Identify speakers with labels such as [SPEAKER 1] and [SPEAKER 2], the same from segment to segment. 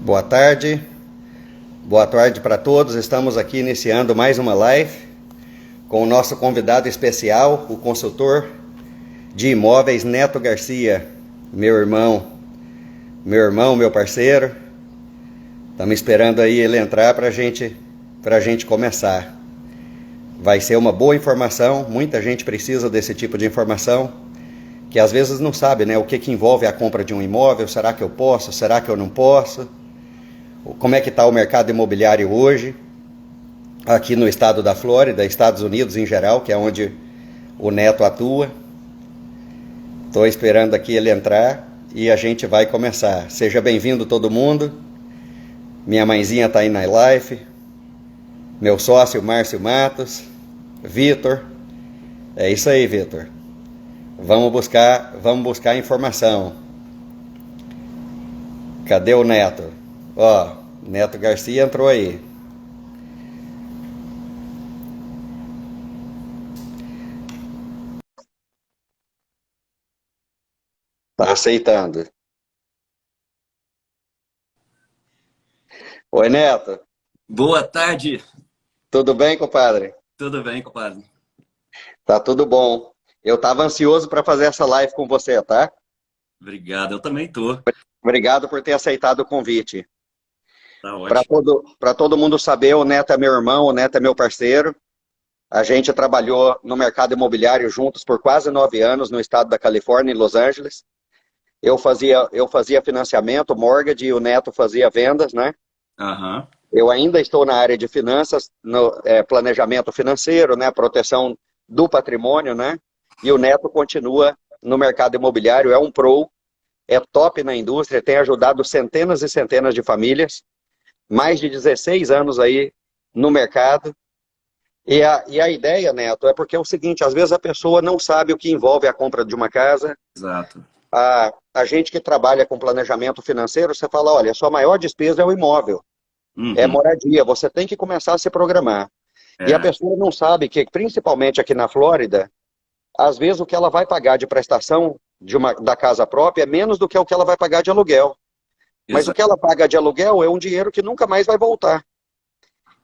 [SPEAKER 1] Boa tarde para todos. Estamos aqui iniciando mais uma live com o nosso convidado especial, o consultor de imóveis Neto Garcia, meu parceiro. Estamos esperando aí ele entrar para a gente começar. Vai ser uma boa informação, muita gente precisa desse tipo de informação, que às vezes não sabe, né, o que envolve a compra de um imóvel. Será que eu posso? Será que eu não posso? Como é que está o mercado imobiliário hoje, aqui no estado da Flórida, Estados Unidos em geral, que é onde o Neto atua. Estou esperando aqui ele entrar e a gente vai começar. Seja bem-vindo todo mundo. Minha mãezinha está aí na live, meu sócio Márcio Matos, Vitor. É isso aí, Vitor. Vamos buscar informação. Cadê o Neto? Ó, Neto Garcia entrou aí. Tá aceitando. Oi, Neto.
[SPEAKER 2] Boa tarde.
[SPEAKER 1] Tudo bem, compadre?
[SPEAKER 2] Tudo bem, compadre?
[SPEAKER 1] Tá tudo bom. Eu tava ansioso para fazer essa live com você, tá?
[SPEAKER 2] Obrigado, eu também tô.
[SPEAKER 1] Obrigado por ter aceitado o convite.
[SPEAKER 2] Tá
[SPEAKER 1] Para
[SPEAKER 2] ótimo.
[SPEAKER 1] todo mundo saber, o Neto é meu irmão, o Neto é meu parceiro. A gente trabalhou no mercado imobiliário juntos por quase 9 anos no estado da Califórnia, em Los Angeles. Eu fazia financiamento, mortgage, e o Neto fazia vendas, né?
[SPEAKER 2] Aham.
[SPEAKER 1] Eu ainda estou na área de finanças, no planejamento financeiro, né? Proteção do patrimônio, né? E o Neto continua no mercado imobiliário, é um pro, é top na indústria, tem ajudado centenas e centenas de famílias, mais de 16 anos aí no mercado. E a ideia, Neto, é porque é o seguinte, às vezes a pessoa não sabe o que envolve a compra de uma casa.
[SPEAKER 2] Exato.
[SPEAKER 1] A gente que trabalha com planejamento financeiro, você fala, olha, a sua maior despesa é o imóvel, é
[SPEAKER 2] Uhum.
[SPEAKER 1] moradia, você tem que começar a se programar. E a
[SPEAKER 2] É,
[SPEAKER 1] pessoa não sabe que, principalmente aqui na Flórida, às vezes o que ela vai pagar de prestação da casa própria é menos do que o que ela vai pagar de aluguel. Mas o
[SPEAKER 2] exato.
[SPEAKER 1] que ela paga de aluguel é um dinheiro que nunca mais vai voltar.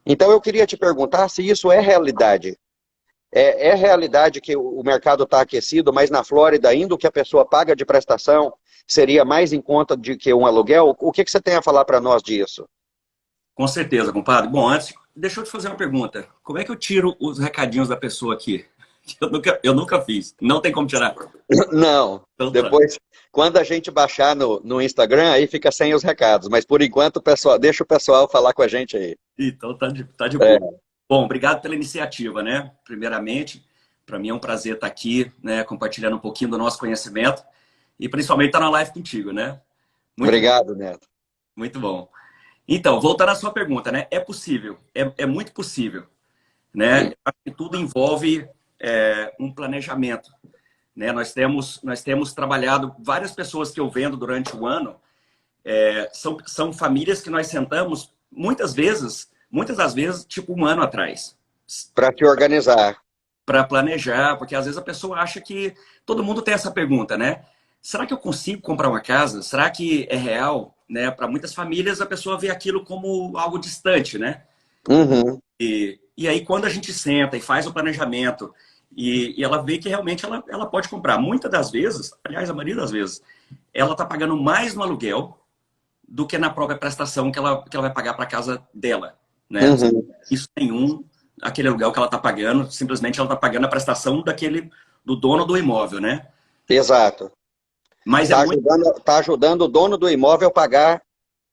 [SPEAKER 1] Então eu queria te perguntar se isso é realidade. É realidade que o mercado está aquecido, mas na Flórida ainda o que a pessoa paga de prestação seria mais em conta de que um aluguel? O que você tem a falar para nós disso?
[SPEAKER 2] Com certeza, compadre. Bom, antes, deixa eu te fazer uma pergunta. Como é que eu tiro os recadinhos da pessoa aqui? Eu nunca fiz. Não tem como tirar.
[SPEAKER 1] Não.
[SPEAKER 2] Então tá.
[SPEAKER 1] Depois, quando a gente baixar no Instagram, aí fica sem os recados. Mas por enquanto, pessoal, deixa o pessoal falar com a gente aí.
[SPEAKER 2] Então tá de boa.
[SPEAKER 1] É,
[SPEAKER 2] Bom, obrigado pela iniciativa, né? Primeiramente, para mim é um prazer estar aqui, né, compartilhando um pouquinho do nosso conhecimento e principalmente estar na live contigo, né? Muito bom,
[SPEAKER 1] obrigado, Neto.
[SPEAKER 2] muito bom. Então, voltando à sua pergunta, né? É possível, é muito possível, né? Acho que tudo envolve um planejamento, né? Nós temos trabalhado, várias pessoas que eu vendo durante o ano, são famílias que nós sentamos muitas das vezes, tipo um ano atrás,
[SPEAKER 1] Para te organizar.
[SPEAKER 2] para planejar, porque às vezes a pessoa acha que todo mundo tem essa pergunta, né? Será que eu consigo comprar uma casa? Será que é real? Né? Para muitas famílias, a pessoa vê aquilo como algo distante, né?
[SPEAKER 1] Uhum.
[SPEAKER 2] E aí, quando a gente senta e faz o planejamento e ela vê que realmente ela pode comprar, muitas das vezes, aliás, a maioria das vezes, ela está pagando mais no aluguel do que na própria prestação que ela vai pagar para a casa dela, né?
[SPEAKER 1] Uhum.
[SPEAKER 2] Isso nenhum, aquele aluguel que ela está pagando, simplesmente ela está pagando a prestação do dono do imóvel, né?
[SPEAKER 1] Exato.
[SPEAKER 2] Mas é muito...
[SPEAKER 1] Tá ajudando o dono do imóvel a pagar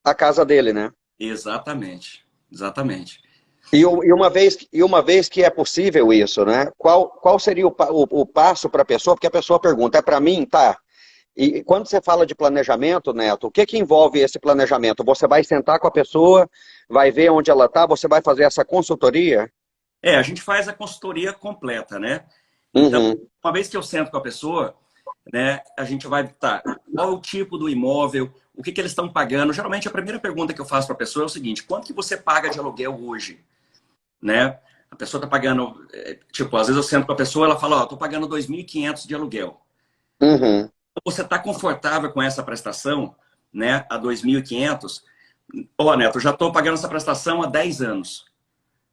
[SPEAKER 1] a casa dele, né?
[SPEAKER 2] Exatamente, exatamente.
[SPEAKER 1] E uma vez que é possível isso, né? Qual seria o passo para a pessoa? Porque a pessoa pergunta, é para mim? Tá. E quando você fala de planejamento, Neto, o que envolve esse planejamento? Você vai sentar com a pessoa, vai ver onde ela está, você vai fazer essa consultoria?
[SPEAKER 2] A gente faz a consultoria completa, né? Então,
[SPEAKER 1] Uhum,
[SPEAKER 2] uma vez que eu sento com a pessoa, né, a gente vai estar qual é o tipo do imóvel, o que eles estão pagando. Geralmente, a primeira pergunta que eu faço para a pessoa é o seguinte: quanto que você paga de aluguel hoje? Né? A pessoa está pagando, tipo, às vezes eu sento com a pessoa, ela fala, ó, tô pagando 2.500 de aluguel.
[SPEAKER 1] uhum,
[SPEAKER 2] Você está confortável com essa prestação, né, a 2.500? Ó, Neto, eu já estou pagando essa prestação há 10 anos.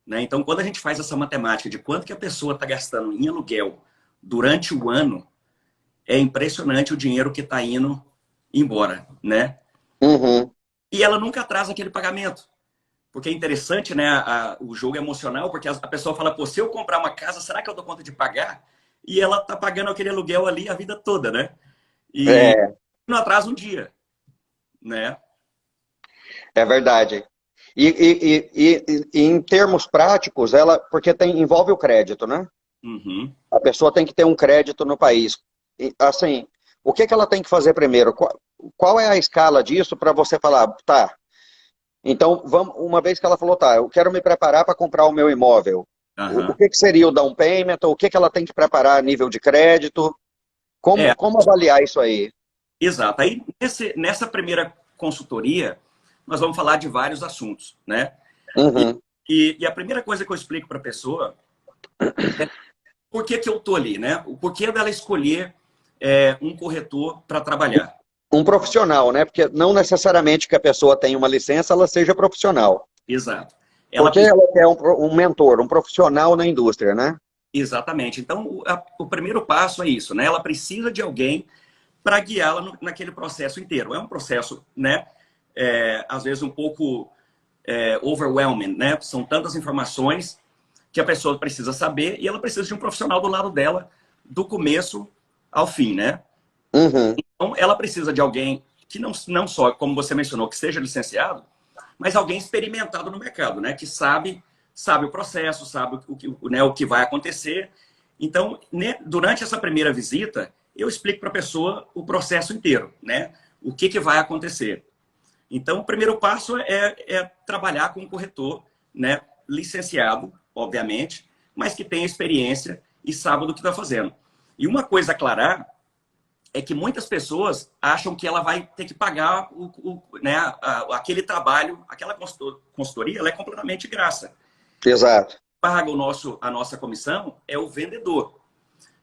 [SPEAKER 2] Né? Então, quando a gente faz essa matemática de quanto que a pessoa está gastando em aluguel durante o ano, é impressionante o dinheiro que está indo embora, né?
[SPEAKER 1] Uhum.
[SPEAKER 2] E ela nunca atrasa aquele pagamento. Porque é interessante, né, o jogo emocional, porque a pessoa fala, pô, se eu comprar uma casa, será que eu dou conta de pagar? E ela tá pagando aquele aluguel ali a vida toda, né? E
[SPEAKER 1] É,
[SPEAKER 2] não atrasa um dia, né?
[SPEAKER 1] é verdade. E em termos práticos, ela, porque envolve o crédito, né?
[SPEAKER 2] Uhum.
[SPEAKER 1] A pessoa tem que ter um crédito no país. E, assim, o que que ela tem que fazer primeiro? Qual é a escala disso para você falar, tá? Então, vamos, uma vez que ela falou, tá, eu quero me preparar para comprar o meu imóvel. O
[SPEAKER 2] Aham.
[SPEAKER 1] que que seria o down payment? O que que ela tem que preparar a nível de crédito?
[SPEAKER 2] É,
[SPEAKER 1] Como avaliar isso aí?
[SPEAKER 2] exato. Aí, nessa primeira consultoria, nós vamos falar de vários assuntos, né? E,
[SPEAKER 1] Uhum.
[SPEAKER 2] e a primeira coisa que eu explico para a pessoa é por que que eu tô ali, né? O porquê dela escolher um corretor para trabalhar.
[SPEAKER 1] Um profissional, né? Porque não necessariamente que a pessoa tenha uma licença, ela seja profissional.
[SPEAKER 2] Exato. Ela
[SPEAKER 1] Porque ela quer um mentor, um profissional na indústria, né?
[SPEAKER 2] Exatamente. Então, o primeiro passo é isso, né? Ela precisa de alguém para guiá-la naquele processo inteiro. É um processo, né? Às vezes um pouco overwhelming, né? São tantas informações que a pessoa precisa saber e ela precisa de um profissional do lado dela, do começo ao fim, né?
[SPEAKER 1] Uhum.
[SPEAKER 2] Então, ela precisa de alguém que não só, como você mencionou, que seja licenciado, mas alguém experimentado no mercado, né? Que sabe o processo, sabe o que vai acontecer. Então, né, durante essa primeira visita, eu explico para a pessoa o processo inteiro, né? O que vai acontecer. Então, o primeiro passo é trabalhar com um corretor, né? Licenciado, obviamente, mas que tenha experiência e sabe do que está fazendo. E uma coisa a aclarar é que muitas pessoas acham que ela vai ter que pagar né, aquele trabalho, aquela consultoria, ela é completamente de graça.
[SPEAKER 1] Exato.
[SPEAKER 2] Paga a nossa comissão é o vendedor.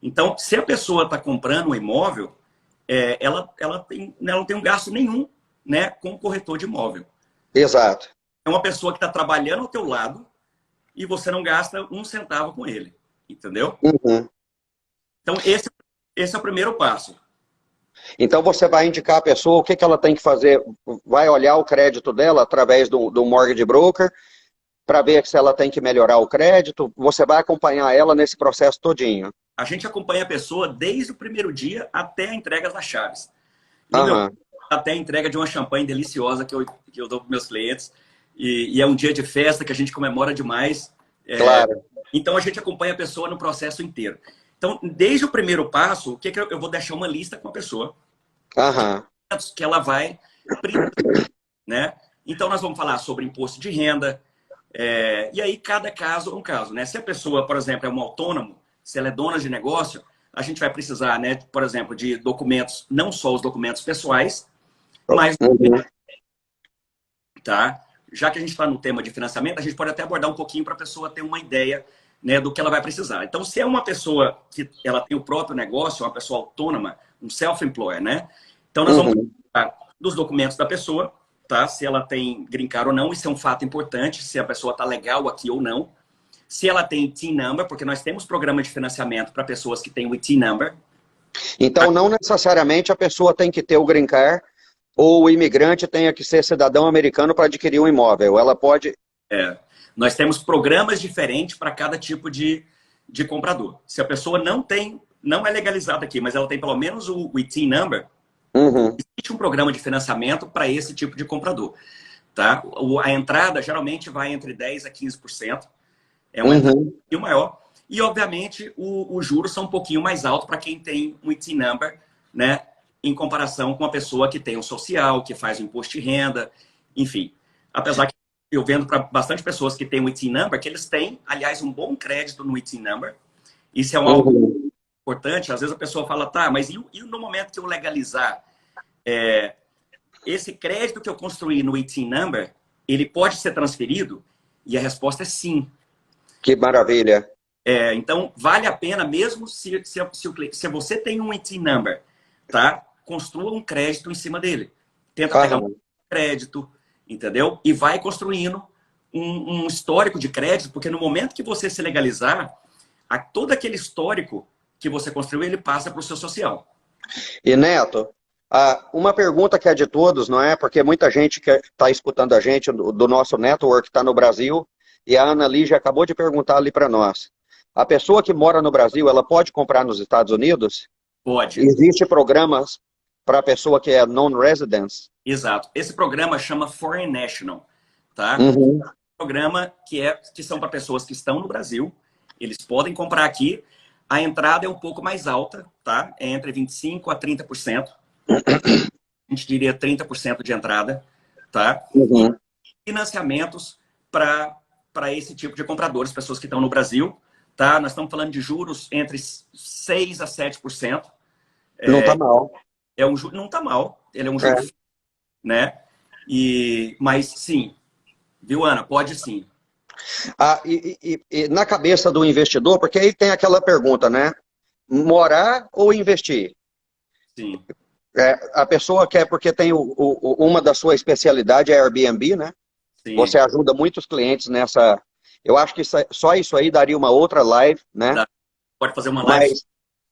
[SPEAKER 2] Então, se a pessoa está comprando um imóvel, ela não tem um gasto nenhum, né, com o corretor de imóvel.
[SPEAKER 1] Exato.
[SPEAKER 2] É uma pessoa que está trabalhando ao teu lado e você não gasta um centavo com ele. Entendeu?
[SPEAKER 1] Uhum.
[SPEAKER 2] Então, esse é o primeiro passo.
[SPEAKER 1] Então você vai indicar a pessoa o que que ela tem que fazer, vai olhar o crédito dela através do mortgage broker para ver se ela tem que melhorar o crédito. Você vai acompanhar ela nesse processo todinho.
[SPEAKER 2] A gente acompanha a pessoa desde o primeiro dia até a entrega das chaves. No meu
[SPEAKER 1] Aham.
[SPEAKER 2] até a entrega de uma champanhe deliciosa que eu dou para meus clientes. E é um dia de festa que a gente comemora demais.
[SPEAKER 1] Claro.
[SPEAKER 2] Então, a gente acompanha a pessoa no processo inteiro. Então, desde o primeiro passo, o que eu vou deixar uma lista com a pessoa
[SPEAKER 1] Aham.
[SPEAKER 2] que ela vai, né? Então, nós vamos falar sobre imposto de renda. E aí, cada caso é um caso, né? Se a pessoa, por exemplo, é um autônomo, se ela é dona de negócio, a gente vai precisar, né, por exemplo, de documentos, não só os documentos pessoais, mas,
[SPEAKER 1] Uhum.
[SPEAKER 2] tá? Já que a gente está no tema de financiamento, a gente pode até abordar um pouquinho para a pessoa ter uma ideia, né, do que ela vai precisar. Então, se é uma pessoa que ela tem o próprio negócio, uma pessoa autônoma, um self-employer, né? Então, nós vamos
[SPEAKER 1] Uhum.
[SPEAKER 2] precisar dos documentos da pessoa, tá? Se ela tem green card ou não, isso é um fato importante, se a pessoa está legal aqui ou não. Se ela tem TIN number, porque nós temos programa de financiamento para pessoas que têm o TIN number.
[SPEAKER 1] Então não necessariamente a pessoa tem que ter o green card ou o imigrante tenha que ser cidadão americano para adquirir um imóvel. Ela pode.
[SPEAKER 2] Nós temos programas diferentes para cada tipo de comprador. Se a pessoa não é legalizada aqui, mas ela tem pelo menos o TIN number,
[SPEAKER 1] Uhum.
[SPEAKER 2] existe um programa de financiamento para esse tipo de comprador. Tá? A entrada geralmente vai entre 10% a 15%. É uma entrada um
[SPEAKER 1] Uhum.
[SPEAKER 2] pouquinho maior. E, obviamente, os juros são um pouquinho mais altos para quem tem um IT number, né? Em comparação com a pessoa que tem um social, que faz o imposto de renda, enfim. Apesar que eu vendo para bastante pessoas que têm um IT number, que eles têm, aliás, um bom crédito no IT number. Isso é algo
[SPEAKER 1] Uhum.
[SPEAKER 2] importante. Às vezes a pessoa fala, tá, mas e no momento que eu legalizar, esse crédito que eu construí no IT number, ele pode ser transferido? E a resposta é sim.
[SPEAKER 1] Que maravilha.
[SPEAKER 2] Então, vale a pena, mesmo se você tem um IT number, tá? Construa um crédito em cima dele. Tenta pegar um
[SPEAKER 1] Aham.
[SPEAKER 2] crédito, entendeu? E vai construindo um histórico de crédito, porque no momento que você se legalizar, todo aquele histórico que você construiu, ele passa para o seu social.
[SPEAKER 1] E Neto, uma pergunta que é de todos, não é? Porque muita gente que está escutando a gente do nosso network está no Brasil e a Ana Lígia acabou de perguntar ali para nós. A pessoa que mora no Brasil, ela pode comprar nos Estados Unidos?
[SPEAKER 2] Pode.
[SPEAKER 1] Existem programas para a pessoa que é non-resident?
[SPEAKER 2] Exato. Esse programa chama Foreign National, tá?
[SPEAKER 1] Uhum.
[SPEAKER 2] Programa que são para pessoas que estão no Brasil, eles podem comprar aqui. A entrada é um pouco mais alta, tá? É entre 25% a 30%. A gente diria 30% de entrada, tá?
[SPEAKER 1] Uhum.
[SPEAKER 2] E financiamentos para esse tipo de compradores, pessoas que estão no Brasil, tá? Nós estamos falando de juros entre 6% a 7%.
[SPEAKER 1] Não está mal.
[SPEAKER 2] Não está mal. Ele é um juro, né? Mas sim, viu, Ana? Pode sim.
[SPEAKER 1] E na cabeça do investidor, porque aí tem aquela pergunta, né? Morar ou investir?
[SPEAKER 2] Sim.
[SPEAKER 1] A pessoa quer, porque tem uma da sua especialidade é Airbnb, né?
[SPEAKER 2] Sim.
[SPEAKER 1] Você ajuda muitos clientes nessa. Eu acho que só isso aí daria uma outra live, né?
[SPEAKER 2] Pode fazer uma live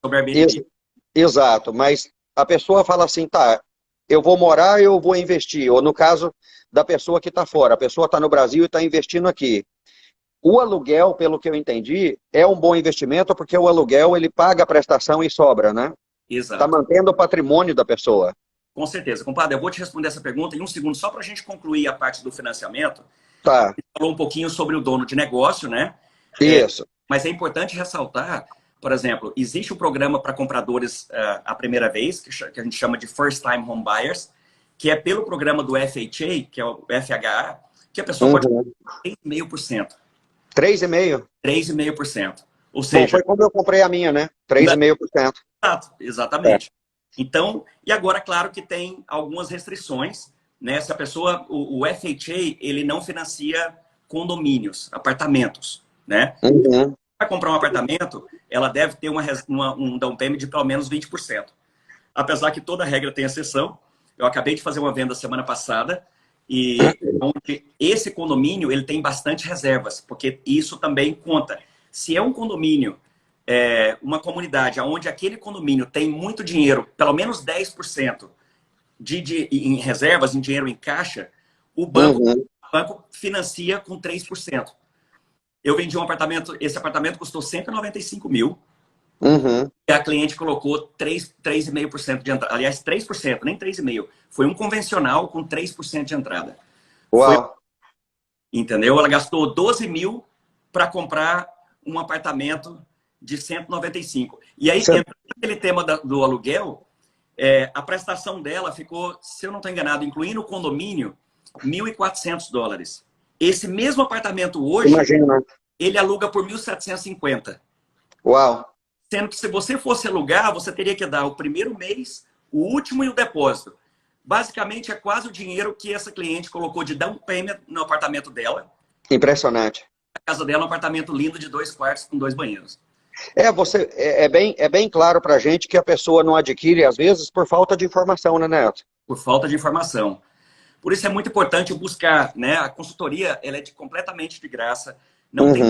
[SPEAKER 2] sobre Airbnb.
[SPEAKER 1] Exato, mas a pessoa fala assim, tá, eu vou morar, eu vou investir. Ou no caso da pessoa que está fora, a pessoa está no Brasil e está investindo aqui. O aluguel, pelo que eu entendi, é um bom investimento porque o aluguel ele paga a prestação e sobra, né?
[SPEAKER 2] Exato.
[SPEAKER 1] Está mantendo o patrimônio da pessoa.
[SPEAKER 2] Com certeza. Compadre, eu vou te responder essa pergunta em um segundo, só para a gente concluir a parte do financiamento.
[SPEAKER 1] Tá.
[SPEAKER 2] Você falou um pouquinho sobre o dono de negócio, né?
[SPEAKER 1] Isso.
[SPEAKER 2] Mas é importante ressaltar, por exemplo, existe um programa para compradores a primeira vez, que a gente chama de First Time Home Buyers, que é pelo programa do FHA, que é o FHA, que a pessoa pode ter 3,5%.
[SPEAKER 1] 3,5%?
[SPEAKER 2] 3,5%. Ou seja...
[SPEAKER 1] Bom, foi como eu comprei a minha, né? 3,5%.
[SPEAKER 2] Exato, exatamente. Então, e agora, claro que tem algumas restrições, né? Se a pessoa, o FHA, ele não financia condomínios, apartamentos, né?
[SPEAKER 1] Uhum.
[SPEAKER 2] Para comprar um apartamento, ela deve ter um down payment de pelo menos 20%. Apesar que toda regra tem exceção. Eu acabei de fazer uma venda semana passada e onde esse condomínio ele tem bastante reservas, porque isso também conta. Se é um condomínio, uma comunidade onde aquele condomínio tem muito dinheiro, pelo menos 10% em reservas, em dinheiro em caixa, o banco financia com 3%. Eu vendi um apartamento, esse apartamento custou 195 mil, e a cliente colocou 3,5% de entrada. Aliás, 3%, nem 3,5%. Foi um convencional com 3% de entrada.
[SPEAKER 1] Uau!
[SPEAKER 2] Entendeu? Ela gastou 12 mil para comprar um apartamento de 195. E aí, entrando naquele tema do aluguel, a prestação dela ficou, se eu não estou enganado, incluindo o condomínio, $1.400. Esse mesmo apartamento hoje,
[SPEAKER 1] imagina,
[SPEAKER 2] ele aluga por 1.750.
[SPEAKER 1] Uau!
[SPEAKER 2] Sendo que se você fosse alugar, você teria que dar o primeiro mês, o último e o depósito. Basicamente, é quase o dinheiro que essa cliente colocou de down payment no apartamento dela.
[SPEAKER 1] Impressionante.
[SPEAKER 2] A casa dela é um apartamento lindo de 2 quartos com 2 banheiros.
[SPEAKER 1] É bem claro para a gente que a pessoa não adquire, às vezes, por falta de informação, né, Neto?
[SPEAKER 2] Por falta de informação. Por isso é muito importante buscar, né? A consultoria ela é completamente de graça, não tem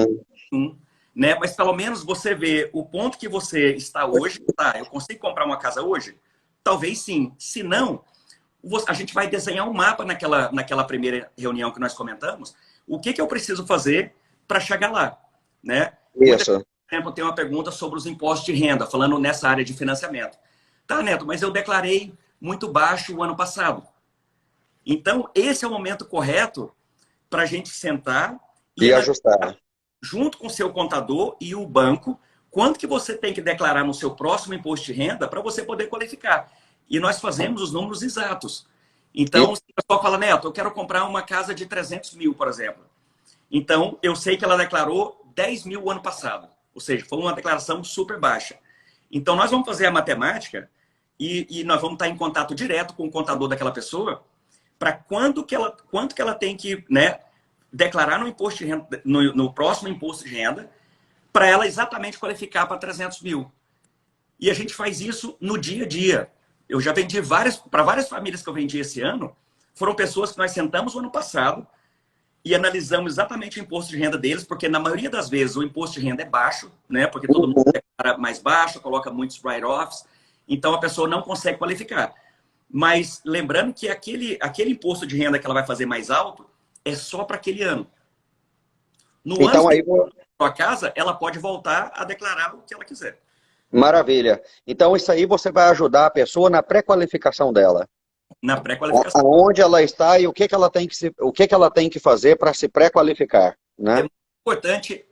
[SPEAKER 2] nenhum, né? Mas pelo menos você vê o ponto que você está hoje. Tá, eu consigo comprar uma casa hoje? Talvez sim. Se não, a gente vai desenhar um mapa naquela primeira reunião que nós comentamos. O que eu preciso fazer para chegar lá, né?
[SPEAKER 1] Isso.
[SPEAKER 2] Por exemplo, tem uma pergunta sobre os impostos de renda, falando nessa área de financiamento. Tá, Neto, mas eu declarei muito baixo o ano passado. Então, esse é o momento correto para a gente sentar
[SPEAKER 1] e ajustar.
[SPEAKER 2] Junto com o seu contador e o banco, quanto que você tem que declarar no seu próximo imposto de renda para você poder qualificar. E nós fazemos os números exatos. Então, se a pessoa fala, Neto, eu quero comprar uma casa de 300 mil, por exemplo. Então, eu sei que ela declarou 10 mil o ano passado. Ou seja, foi uma declaração super baixa. Então, nós vamos fazer a matemática e nós vamos estar em contato direto com o contador daquela pessoa para quanto que ela tem que, né, declarar no imposto de renda, no próximo imposto de renda, para ela exatamente qualificar para 300 mil. E a gente faz isso no dia a dia. Eu já vendi para várias famílias que eu vendi esse ano, foram pessoas que nós sentamos o ano passado e analisamos exatamente o imposto de renda deles, porque na maioria das vezes o imposto de renda é baixo, né? Porque todo mundo declara mais baixo, coloca muitos write-offs, então a pessoa não consegue qualificar. Mas lembrando que aquele imposto de renda que ela vai fazer mais alto é só para aquele ano. No
[SPEAKER 1] Então,
[SPEAKER 2] ano
[SPEAKER 1] aí,
[SPEAKER 2] a casa, ela pode voltar a declarar o que ela quiser.
[SPEAKER 1] maravilha. Então, isso aí você vai ajudar a pessoa na pré-qualificação dela.
[SPEAKER 2] Na pré-qualificação.
[SPEAKER 1] Aonde ela está e o que ela tem que ela tem que fazer para se pré-qualificar,
[SPEAKER 2] É
[SPEAKER 1] né?
[SPEAKER 2] muito importante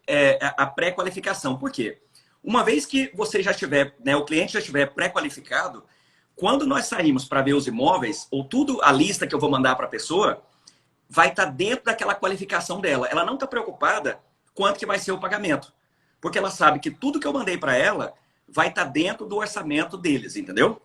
[SPEAKER 2] a pré-qualificação. Por quê? Uma vez que você já tiver, né, o cliente já estiver pré-qualificado, quando nós saímos para ver os imóveis, ou tudo, a lista que eu vou mandar para a pessoa, vai estar dentro daquela qualificação dela. Ela não está preocupada quanto que vai ser o pagamento. Porque ela sabe que tudo que eu mandei para ela vai estar dentro do orçamento deles, entendeu?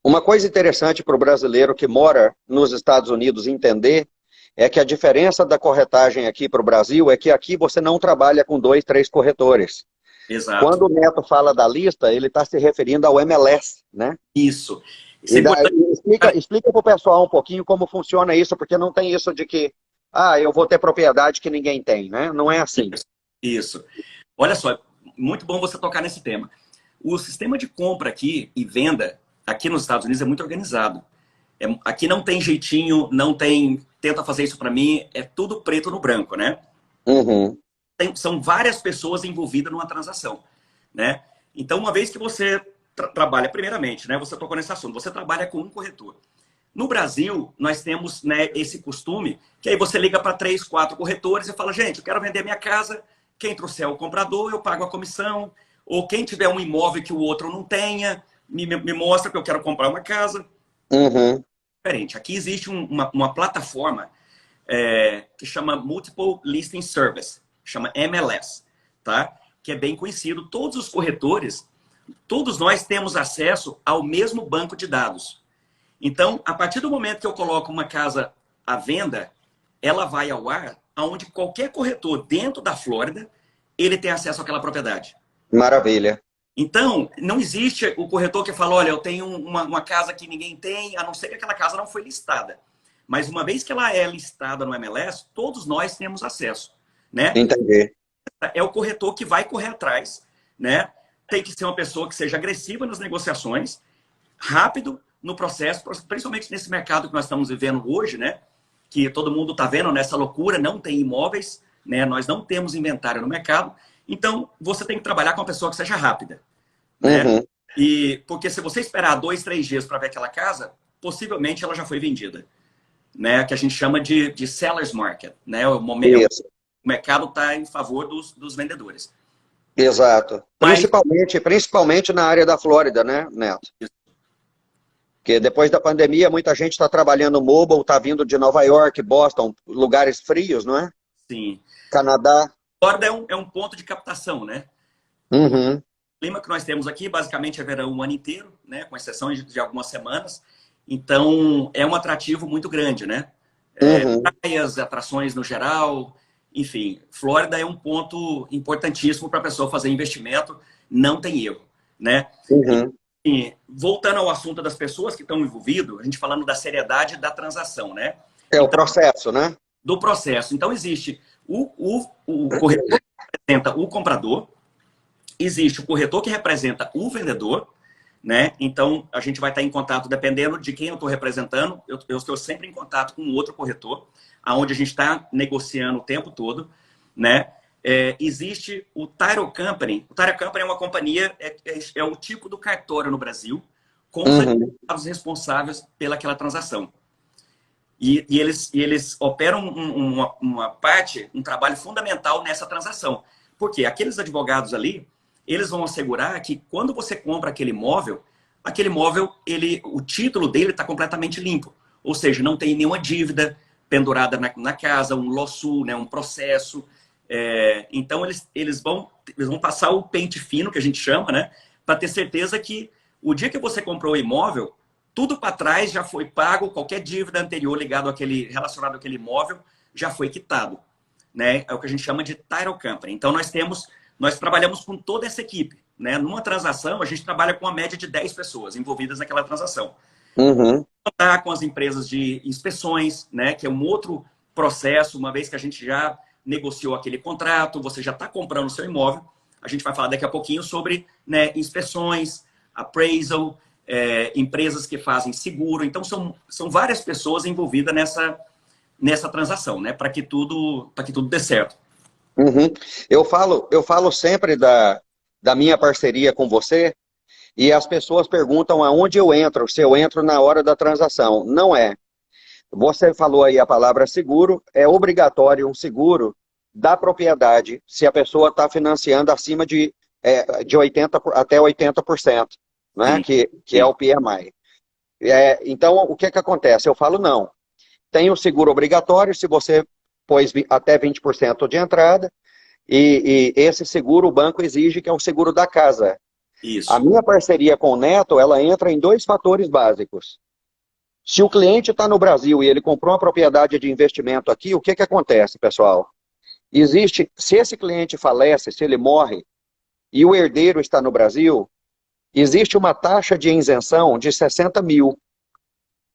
[SPEAKER 1] Uma coisa interessante para o brasileiro que mora nos Estados Unidos entender é que a diferença da corretagem aqui para o Brasil é que aqui você não trabalha com 2, 3 corretores.
[SPEAKER 2] Exato.
[SPEAKER 1] Quando o Neto fala da lista, ele está se referindo ao MLS, né?
[SPEAKER 2] Isso.
[SPEAKER 1] E explica para o pessoal um pouquinho como funciona isso, porque não tem isso de que, eu vou ter propriedade que ninguém tem, né? Não é assim.
[SPEAKER 2] Isso. Olha só, muito bom você tocar nesse tema. O sistema de compra aqui e venda aqui nos Estados Unidos é muito organizado. Aqui não tem jeitinho, não tem tenta fazer isso para mim, é tudo preto no branco, né?
[SPEAKER 1] Uhum.
[SPEAKER 2] São várias pessoas envolvidas numa transação, né? Então, uma vez que você trabalha, primeiramente, né? Você tocou nesse assunto, você trabalha com um corretor. No Brasil, nós temos, né, esse costume que aí você liga para 3, 4 corretores e fala, gente, eu quero vender minha casa, quem trouxer o comprador, eu pago a comissão, ou quem tiver um imóvel que o outro não tenha, me mostra que eu quero comprar uma casa.
[SPEAKER 1] Uhum.
[SPEAKER 2] Diferente. Aqui existe uma plataforma que chama Multiple Listing Service, chama MLS, tá? Que é bem conhecido. Todos os corretores, todos nós temos acesso ao mesmo banco de dados. Então, a partir do momento que eu coloco uma casa à venda, ela vai ao ar, aonde qualquer corretor dentro da Flórida, ele tem acesso àquela propriedade.
[SPEAKER 1] Maravilha.
[SPEAKER 2] Então, não existe o corretor que fala, olha, eu tenho uma casa que ninguém tem, a não ser que aquela casa não foi listada. Mas uma vez que ela é listada no MLS, todos nós temos acesso, né?
[SPEAKER 1] Entendi.
[SPEAKER 2] É o corretor que vai correr atrás, né? Tem que ser uma pessoa que seja agressiva nas negociações, rápido no processo, principalmente nesse mercado que nós estamos vivendo hoje, né? Que todo mundo está vendo nessa loucura, não tem imóveis, né? Nós não temos inventário no mercado. Então, você tem que trabalhar com uma pessoa que seja rápida, né?
[SPEAKER 1] Uhum.
[SPEAKER 2] Porque se você esperar 2, 3 dias para ver aquela casa, possivelmente ela já foi vendida, né? Que a gente chama de seller's market, né? O mercado está em favor dos vendedores.
[SPEAKER 1] Exato. Principalmente na área da Flórida, né, Neto? Porque depois da pandemia, muita gente está trabalhando mobile, está vindo de Nova York, Boston, lugares frios, não é?
[SPEAKER 2] Sim.
[SPEAKER 1] Canadá.
[SPEAKER 2] Flórida é um ponto de captação, né?
[SPEAKER 1] Uhum.
[SPEAKER 2] O clima que nós temos aqui, basicamente, é verão o ano inteiro, né? Com exceção de algumas semanas. Então, é um atrativo muito grande, né? Praias, atrações no geral, enfim. Flórida é um ponto importantíssimo para a pessoa fazer investimento, não tem erro, né?
[SPEAKER 1] Uhum.
[SPEAKER 2] E, voltando ao assunto das pessoas que estão envolvidas, a gente falando da seriedade da transação, né?
[SPEAKER 1] O processo, né?
[SPEAKER 2] Do processo. Então, existe o corretor que representa o comprador, existe o corretor que representa o vendedor, né? Então, a gente vai estar em contato, dependendo de quem eu estou representando, eu estou sempre em contato com outro corretor, aonde a gente está negociando o tempo todo, né? Existe o Title Company. O Title Company é uma companhia, é o tipo do cartório no Brasil, com os advogados responsáveis pelaquela transação. E eles operam uma parte, um trabalho fundamental nessa transação. Porque aqueles advogados ali, eles vão assegurar que quando você compra aquele imóvel, o título dele está completamente limpo. Ou seja, não tem nenhuma dívida pendurada na casa, um lawsuit, né, um processo. Então, eles vão passar o pente fino, que a gente chama, né, para ter certeza que o dia que você comprou o imóvel, tudo para trás já foi pago, qualquer dívida anterior relacionada àquele imóvel já foi quitado, né? É o que a gente chama de Title Company. Então, nós trabalhamos com toda essa equipe, né? Numa transação, a gente trabalha com uma média de 10 pessoas envolvidas naquela transação.
[SPEAKER 1] Uhum.
[SPEAKER 2] Contar com as empresas de inspeções, né, que é um outro processo, uma vez que a gente já negociou aquele contrato, você já está comprando o seu imóvel, a gente vai falar daqui a pouquinho sobre, né, inspeções, appraisal, empresas que fazem seguro. Então, são várias pessoas envolvidas nessa transação, né, para que tudo dê certo.
[SPEAKER 1] Uhum. Eu falo sempre da minha parceria com você e as pessoas perguntam aonde eu entro, se eu entro na hora da transação. Não é. Você falou aí a palavra seguro, é obrigatório um seguro da propriedade se a pessoa está financiando acima de 80, até 80%, né?
[SPEAKER 2] Sim,
[SPEAKER 1] Que é
[SPEAKER 2] sim.
[SPEAKER 1] o PMI. Então, o que acontece? Eu falo não. Tem o seguro obrigatório se você pôs até 20% de entrada, e esse seguro o banco exige que é o seguro da casa. A
[SPEAKER 2] Isso.
[SPEAKER 1] minha parceria com o Neto, ela entra em dois fatores básicos. Se o cliente está no Brasil e ele comprou uma propriedade de investimento aqui, o que acontece, pessoal? Se esse cliente falece, se ele morre, e o herdeiro está no Brasil, existe uma taxa de isenção de 60 mil.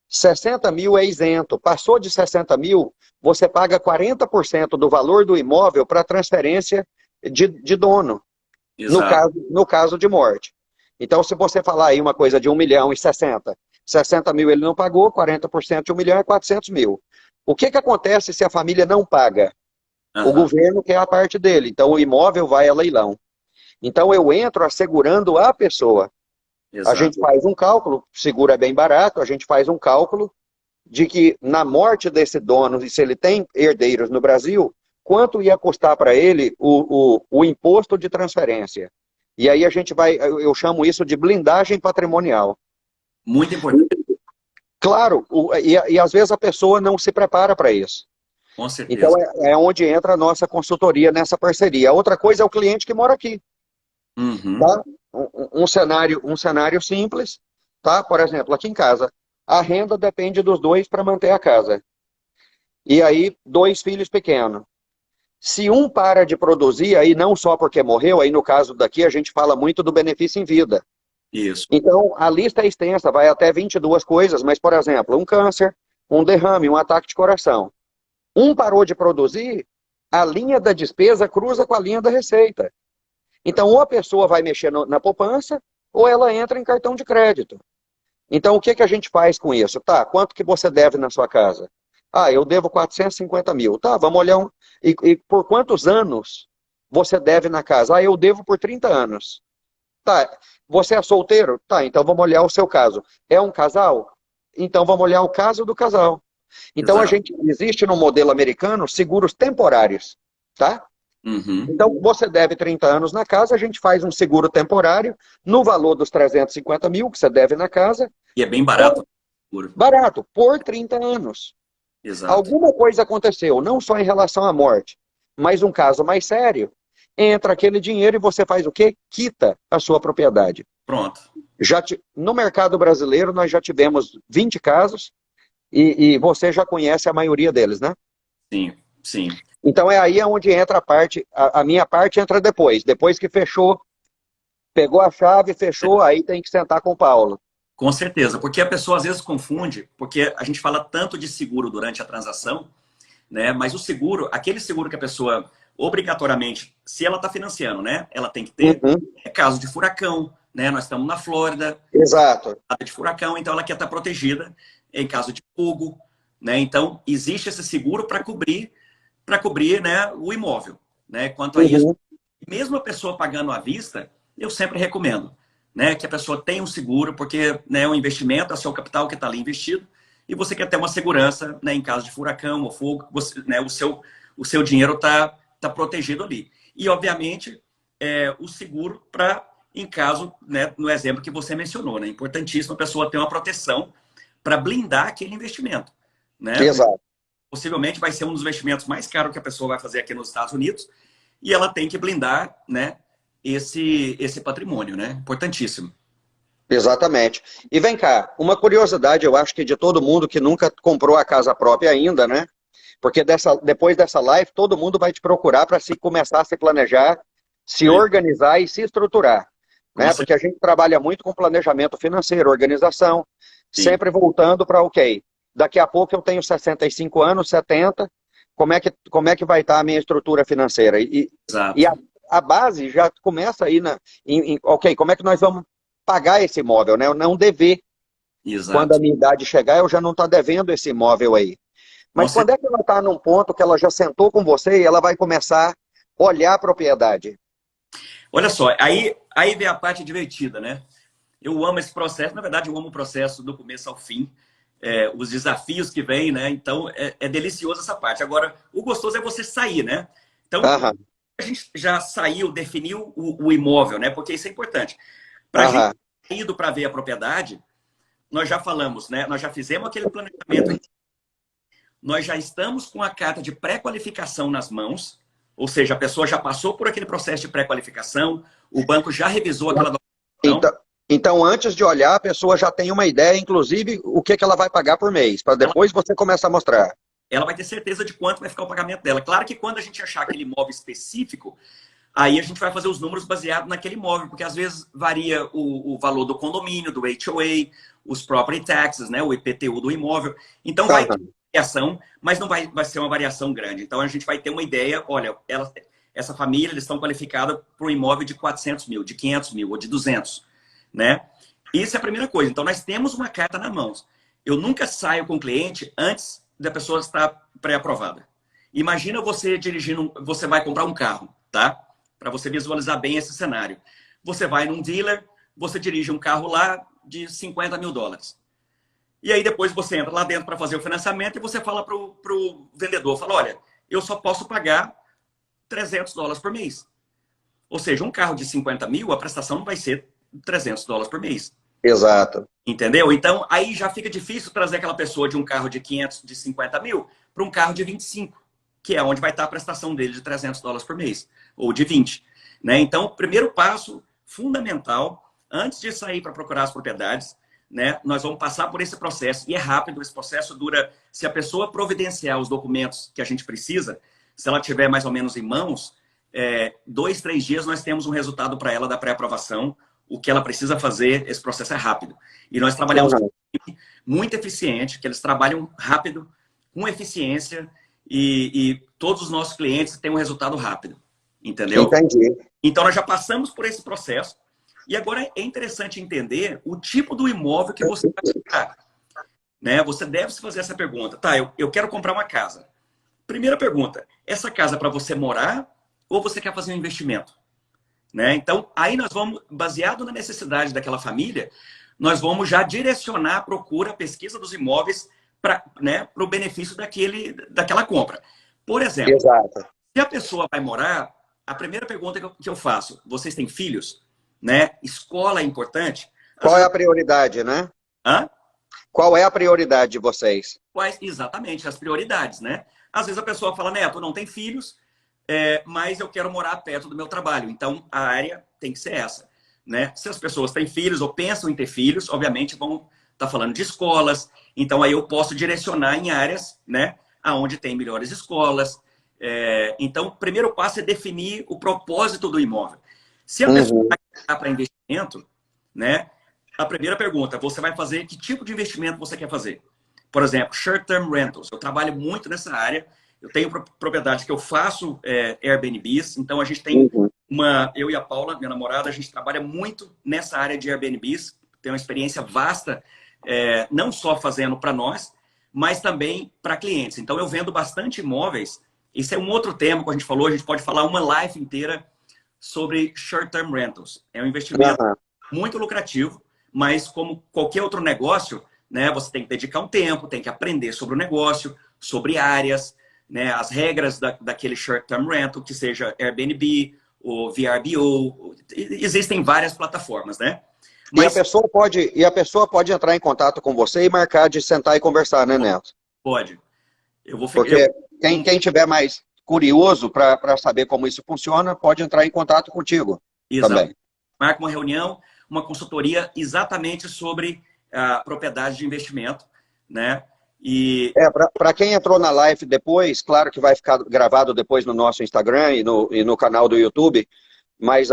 [SPEAKER 1] 60 mil é isento. Passou de 60 mil, você paga 40% do valor do imóvel para transferência de dono,
[SPEAKER 2] Exato.
[SPEAKER 1] no caso de morte. Então, se você falar aí uma coisa de 1 milhão e 60 mil ele não pagou, 40% de 1 milhão é 400 mil. O que acontece se a família não paga? O
[SPEAKER 2] Aham.
[SPEAKER 1] governo quer a parte dele, então o imóvel vai a leilão. Então eu entro assegurando a pessoa. A gente
[SPEAKER 2] Exato.
[SPEAKER 1] faz um cálculo, seguro é bem barato, a gente faz um cálculo de que na morte desse dono, e se ele tem herdeiros no Brasil, quanto ia custar para ele o imposto de transferência. E aí a gente vai, eu chamo isso de blindagem patrimonial.
[SPEAKER 2] Muito importante,
[SPEAKER 1] Claro, e às vezes a pessoa não se prepara para isso.
[SPEAKER 2] com
[SPEAKER 1] Então
[SPEAKER 2] certeza.
[SPEAKER 1] é onde entra a nossa consultoria nessa parceria. A outra coisa é o cliente que mora aqui.
[SPEAKER 2] Uhum.
[SPEAKER 1] Tá? Um cenário simples, tá? Por exemplo, aqui em casa, a renda depende dos dois para manter a casa. E aí, dois filhos pequenos. Se um para de produzir, aí não só porque morreu, aí no caso daqui a gente fala muito do benefício em vida.
[SPEAKER 2] Isso.
[SPEAKER 1] Então, a lista é extensa, vai até 22 coisas, mas, por exemplo, um câncer, um derrame, um ataque de coração. Um parou de produzir, a linha da despesa cruza com a linha da receita. Então, ou a pessoa vai mexer na poupança, ou ela entra em cartão de crédito. Então, o que a gente faz com isso? Tá, quanto que você deve na sua casa? Ah, eu devo 450 mil. Tá, vamos olhar. E por quantos anos você deve na casa? Ah, eu devo por 30 anos. Tá, você é solteiro? Tá, então vamos olhar o seu caso. É um casal? Então vamos olhar o caso do casal. Então,
[SPEAKER 2] Exato.
[SPEAKER 1] existe no modelo americano seguros temporários, tá?
[SPEAKER 2] Uhum.
[SPEAKER 1] Então, você deve 30 anos na casa, a gente faz um seguro temporário no valor dos 350 mil que você deve na casa,
[SPEAKER 2] E é bem barato.
[SPEAKER 1] por,
[SPEAKER 2] Seguro.
[SPEAKER 1] barato, por 30 anos.
[SPEAKER 2] Exato.
[SPEAKER 1] Alguma coisa aconteceu, não só em relação à morte, mas um caso mais sério, entra aquele dinheiro e você faz o quê? Quita a sua propriedade.
[SPEAKER 2] Pronto.
[SPEAKER 1] No mercado brasileiro, nós já tivemos 20 casos e você já conhece a maioria deles, né?
[SPEAKER 2] Sim, sim.
[SPEAKER 1] Então é aí onde entra a minha parte entra depois. Depois que fechou, pegou a chave, fechou, aí tem que sentar com o Paulo.
[SPEAKER 2] Com certeza, porque a pessoa às vezes confunde, porque a gente fala tanto de seguro durante a transação, né? Mas o seguro, aquele seguro que a pessoa obrigatoriamente, se ela está financiando, né? Ela tem que ter,
[SPEAKER 1] Uhum,
[SPEAKER 2] é caso de furacão, né? Nós estamos na Flórida,
[SPEAKER 1] exato.
[SPEAKER 2] de furacão, então ela quer estar protegida em caso de fogo, né? Então existe esse seguro para cobrir, né, o imóvel, né? Quanto a isso,
[SPEAKER 1] Uhum,
[SPEAKER 2] mesmo a pessoa pagando à vista, eu sempre recomendo, né, que a pessoa tenha um seguro, porque, né, é um investimento, é o seu capital que está ali investido, e você quer ter uma segurança, né, em caso de furacão ou fogo, você, né, o seu dinheiro tá protegido ali. E, obviamente, o seguro para, em caso, né, no exemplo que você mencionou, né, importantíssimo a pessoa ter uma proteção para blindar aquele investimento, né?
[SPEAKER 1] exato.
[SPEAKER 2] Possivelmente vai ser um dos investimentos mais caros que a pessoa vai fazer aqui nos Estados Unidos, e ela tem que blindar, né, esse patrimônio, né? Importantíssimo.
[SPEAKER 1] Exatamente. E vem cá, uma curiosidade, eu acho que de todo mundo que nunca comprou a casa própria ainda, né? Porque depois dessa live, todo mundo vai te procurar para se começar a se planejar, se
[SPEAKER 2] É,
[SPEAKER 1] organizar e se estruturar.
[SPEAKER 2] com
[SPEAKER 1] Né? Porque a gente trabalha muito com planejamento financeiro, organização.
[SPEAKER 2] Sim,
[SPEAKER 1] sempre voltando para, ok, daqui a pouco eu tenho 65 anos, 70, como é que vai estar a minha estrutura financeira? E
[SPEAKER 2] exato,
[SPEAKER 1] a base já começa aí ok, como é que nós vamos pagar esse imóvel, né? Eu não dever. Quando a
[SPEAKER 2] exato.
[SPEAKER 1] minha idade chegar, eu já não estou devendo esse imóvel aí.
[SPEAKER 2] Com
[SPEAKER 1] Mas quando é que ela está num ponto que ela já sentou com você e ela vai começar a olhar a propriedade?
[SPEAKER 2] Olha só, aí vem a parte divertida, né? Eu amo esse processo, na verdade, eu amo o processo do começo ao fim, os desafios que vêm, né? Então, é delicioso essa parte. Agora, o gostoso é você sair, né? Então,
[SPEAKER 1] Aham,
[SPEAKER 2] a gente já saiu, definiu o imóvel, né? Porque isso é importante. Para a gente
[SPEAKER 1] aham,
[SPEAKER 2] ter ido para ver a propriedade, nós já falamos, né? Nós já fizemos aquele planejamento, nós já estamos com a carta de pré-qualificação nas mãos, ou seja, a pessoa já passou por aquele processo de pré-qualificação, o banco já revisou aquela documentação,
[SPEAKER 1] então, então, antes de olhar, a pessoa já tem uma ideia, inclusive, o que ela vai pagar por mês, para
[SPEAKER 2] ela,
[SPEAKER 1] depois você começar a mostrar.
[SPEAKER 2] ela vai ter certeza de quanto vai ficar o pagamento dela. Claro que quando a gente achar aquele imóvel específico, aí a gente vai fazer os números baseados naquele imóvel, porque às vezes varia o valor do condomínio, do HOA, os property taxes, né, o IPTU do imóvel. Então vai ter
[SPEAKER 1] Aham,
[SPEAKER 2] variação, mas não vai ser uma variação grande. Então a gente vai ter uma ideia, olha, essa família, eles estão qualificados para um imóvel de 400 mil, de 500 mil ou de 200, né? Isso é a primeira coisa. Então nós temos uma carta na mão. Eu nunca saio com o cliente antes da pessoa estar pré-aprovada. Imagina você dirigindo, você vai comprar um carro, tá? Para você visualizar bem esse cenário. Você vai num dealer, você dirige um carro lá de 50 mil dólares. E aí depois você entra lá dentro para fazer o financiamento e você fala para o vendedor, fala, olha, eu só posso pagar 300 dólares por mês. Ou seja, um carro de 50 mil, a prestação não vai ser 300 dólares por mês.
[SPEAKER 1] exato.
[SPEAKER 2] Entendeu? Então, aí já fica difícil trazer aquela pessoa de um carro de 500, de 50 mil, para um carro de 25, que é onde vai estar a prestação dele de 300 dólares por mês, ou de 20. Né? Então, o primeiro passo fundamental, antes de sair para procurar as propriedades, né, nós vamos passar por esse processo, e é rápido, esse processo dura, se a pessoa providenciar os documentos que a gente precisa, se ela tiver mais ou menos em mãos, 2, 3 dias nós temos um resultado para ela da pré-aprovação, o que ela precisa fazer, esse processo é rápido. E nós trabalhamos com
[SPEAKER 1] Aham,
[SPEAKER 2] uma equipe muito eficiente, que eles trabalham rápido, com eficiência, e todos os nossos clientes têm um resultado rápido. Entendeu?
[SPEAKER 1] entendi.
[SPEAKER 2] Então, nós já passamos por esse processo. E agora é interessante entender o tipo do imóvel que você vai comprar. Né? Você deve se fazer essa pergunta. Tá, eu quero comprar uma casa. Primeira pergunta, essa casa é para você morar ou você quer fazer um investimento? Né? Então, aí nós vamos, baseado na necessidade daquela família, nós vamos já direcionar a procura, a pesquisa dos imóveis para, né, o benefício daquela compra. Por exemplo,
[SPEAKER 1] Exato.
[SPEAKER 2] se a pessoa vai morar, a primeira pergunta que eu faço, vocês têm filhos? Né? Escola é importante? Às
[SPEAKER 1] Qual é
[SPEAKER 2] vezes,
[SPEAKER 1] a prioridade, né?
[SPEAKER 2] hã?
[SPEAKER 1] Qual é a prioridade de vocês?
[SPEAKER 2] Quais exatamente as prioridades, né? Às vezes a pessoa fala, Neto, não tem filhos, mas eu quero morar perto do meu trabalho. Então, a área tem que ser essa. Né? Se as pessoas têm filhos ou pensam em ter filhos, obviamente vão estar falando de escolas. Então, aí eu posso direcionar em áreas, né, onde tem melhores escolas. Então, o primeiro passo é definir o propósito do imóvel. Se a pessoa
[SPEAKER 1] Uhum.
[SPEAKER 2] vai para investimento, né, a primeira pergunta, você vai fazer que tipo de investimento você quer fazer? Por exemplo, short-term rentals. Eu trabalho muito nessa área. Eu tenho propriedade que eu faço Airbnbs, então a gente tem
[SPEAKER 1] Uhum.
[SPEAKER 2] eu e a Paula, minha namorada, a gente trabalha muito nessa área de Airbnbs, tem uma experiência vasta, não só fazendo para nós, mas também para clientes. Então eu vendo bastante imóveis. Isso é um outro tema que a gente falou, a gente pode falar uma live inteira sobre short-term rentals. É um investimento
[SPEAKER 1] Aham.
[SPEAKER 2] muito lucrativo, mas como qualquer outro negócio, né, você tem que dedicar um tempo, tem que aprender sobre o negócio, sobre áreas, né, as regras daquele short-term rental, que seja Airbnb, o VRBO, existem várias plataformas, né? Mas
[SPEAKER 1] E a pessoa pode entrar em contato com você e marcar de sentar e conversar, né, Neto?
[SPEAKER 2] pode. Eu vou,
[SPEAKER 1] Porque
[SPEAKER 2] um,
[SPEAKER 1] quem tiver mais curioso para saber como isso funciona, pode entrar em contato contigo
[SPEAKER 2] exato.
[SPEAKER 1] também.
[SPEAKER 2] Marca uma reunião, uma consultoria exatamente sobre a propriedade de investimento, né? E
[SPEAKER 1] Para quem entrou na live depois, claro que vai ficar gravado depois no nosso Instagram e no canal do YouTube, mas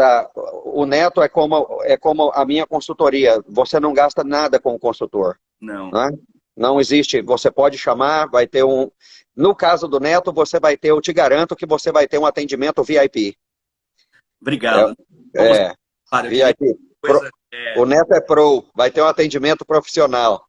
[SPEAKER 1] o Neto é como a minha consultoria. Você não gasta nada com o consultor.
[SPEAKER 2] Não.
[SPEAKER 1] né? Não existe, você pode chamar, vai ter um... No caso do Neto, você vai ter, eu te garanto que você vai ter um atendimento VIP.
[SPEAKER 2] Obrigado. Somos
[SPEAKER 1] É,
[SPEAKER 2] aqui,
[SPEAKER 1] VIP.
[SPEAKER 2] coisa,
[SPEAKER 1] O Neto é pro, vai ter um atendimento profissional.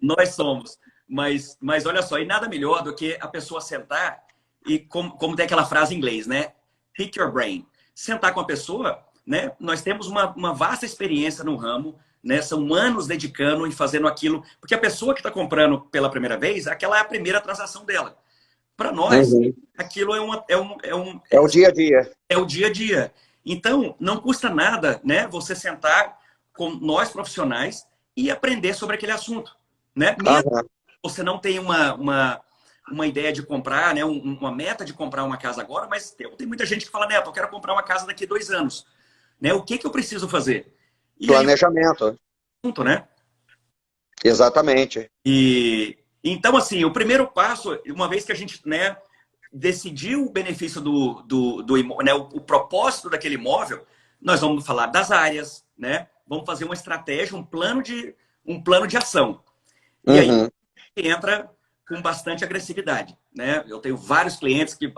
[SPEAKER 2] nós somos. Mas olha só, e nada melhor do que a pessoa sentar e, como tem aquela frase em inglês, né? Pick your brain. Sentar com a pessoa, né? Nós temos uma vasta experiência no ramo, né? São anos dedicando e fazendo aquilo. Porque a pessoa que está comprando pela primeira vez, aquela é a primeira transação dela. Para nós,
[SPEAKER 1] Uhum.
[SPEAKER 2] aquilo
[SPEAKER 1] É o dia a dia.
[SPEAKER 2] é o dia a dia. Então, não custa nada, né? Você sentar com nós profissionais e aprender sobre aquele assunto, né? Mesmo
[SPEAKER 1] Aham.
[SPEAKER 2] que você não tenha uma ideia de comprar, né? Uma meta de comprar uma casa agora, mas tem muita gente que fala, Neto, eu quero comprar uma casa daqui a 2 anos, né? O que eu preciso fazer? E aí, o
[SPEAKER 1] Planejamento.
[SPEAKER 2] assunto, né?
[SPEAKER 1] Exatamente.
[SPEAKER 2] E então, assim, o primeiro passo, uma vez que a gente, né, decidiu o benefício do imóvel, né, o propósito daquele imóvel, nós vamos falar das áreas, né? Vamos fazer uma estratégia, um plano de ação. E aí
[SPEAKER 1] Uhum.
[SPEAKER 2] entra com bastante agressividade, né? Eu tenho vários clientes que,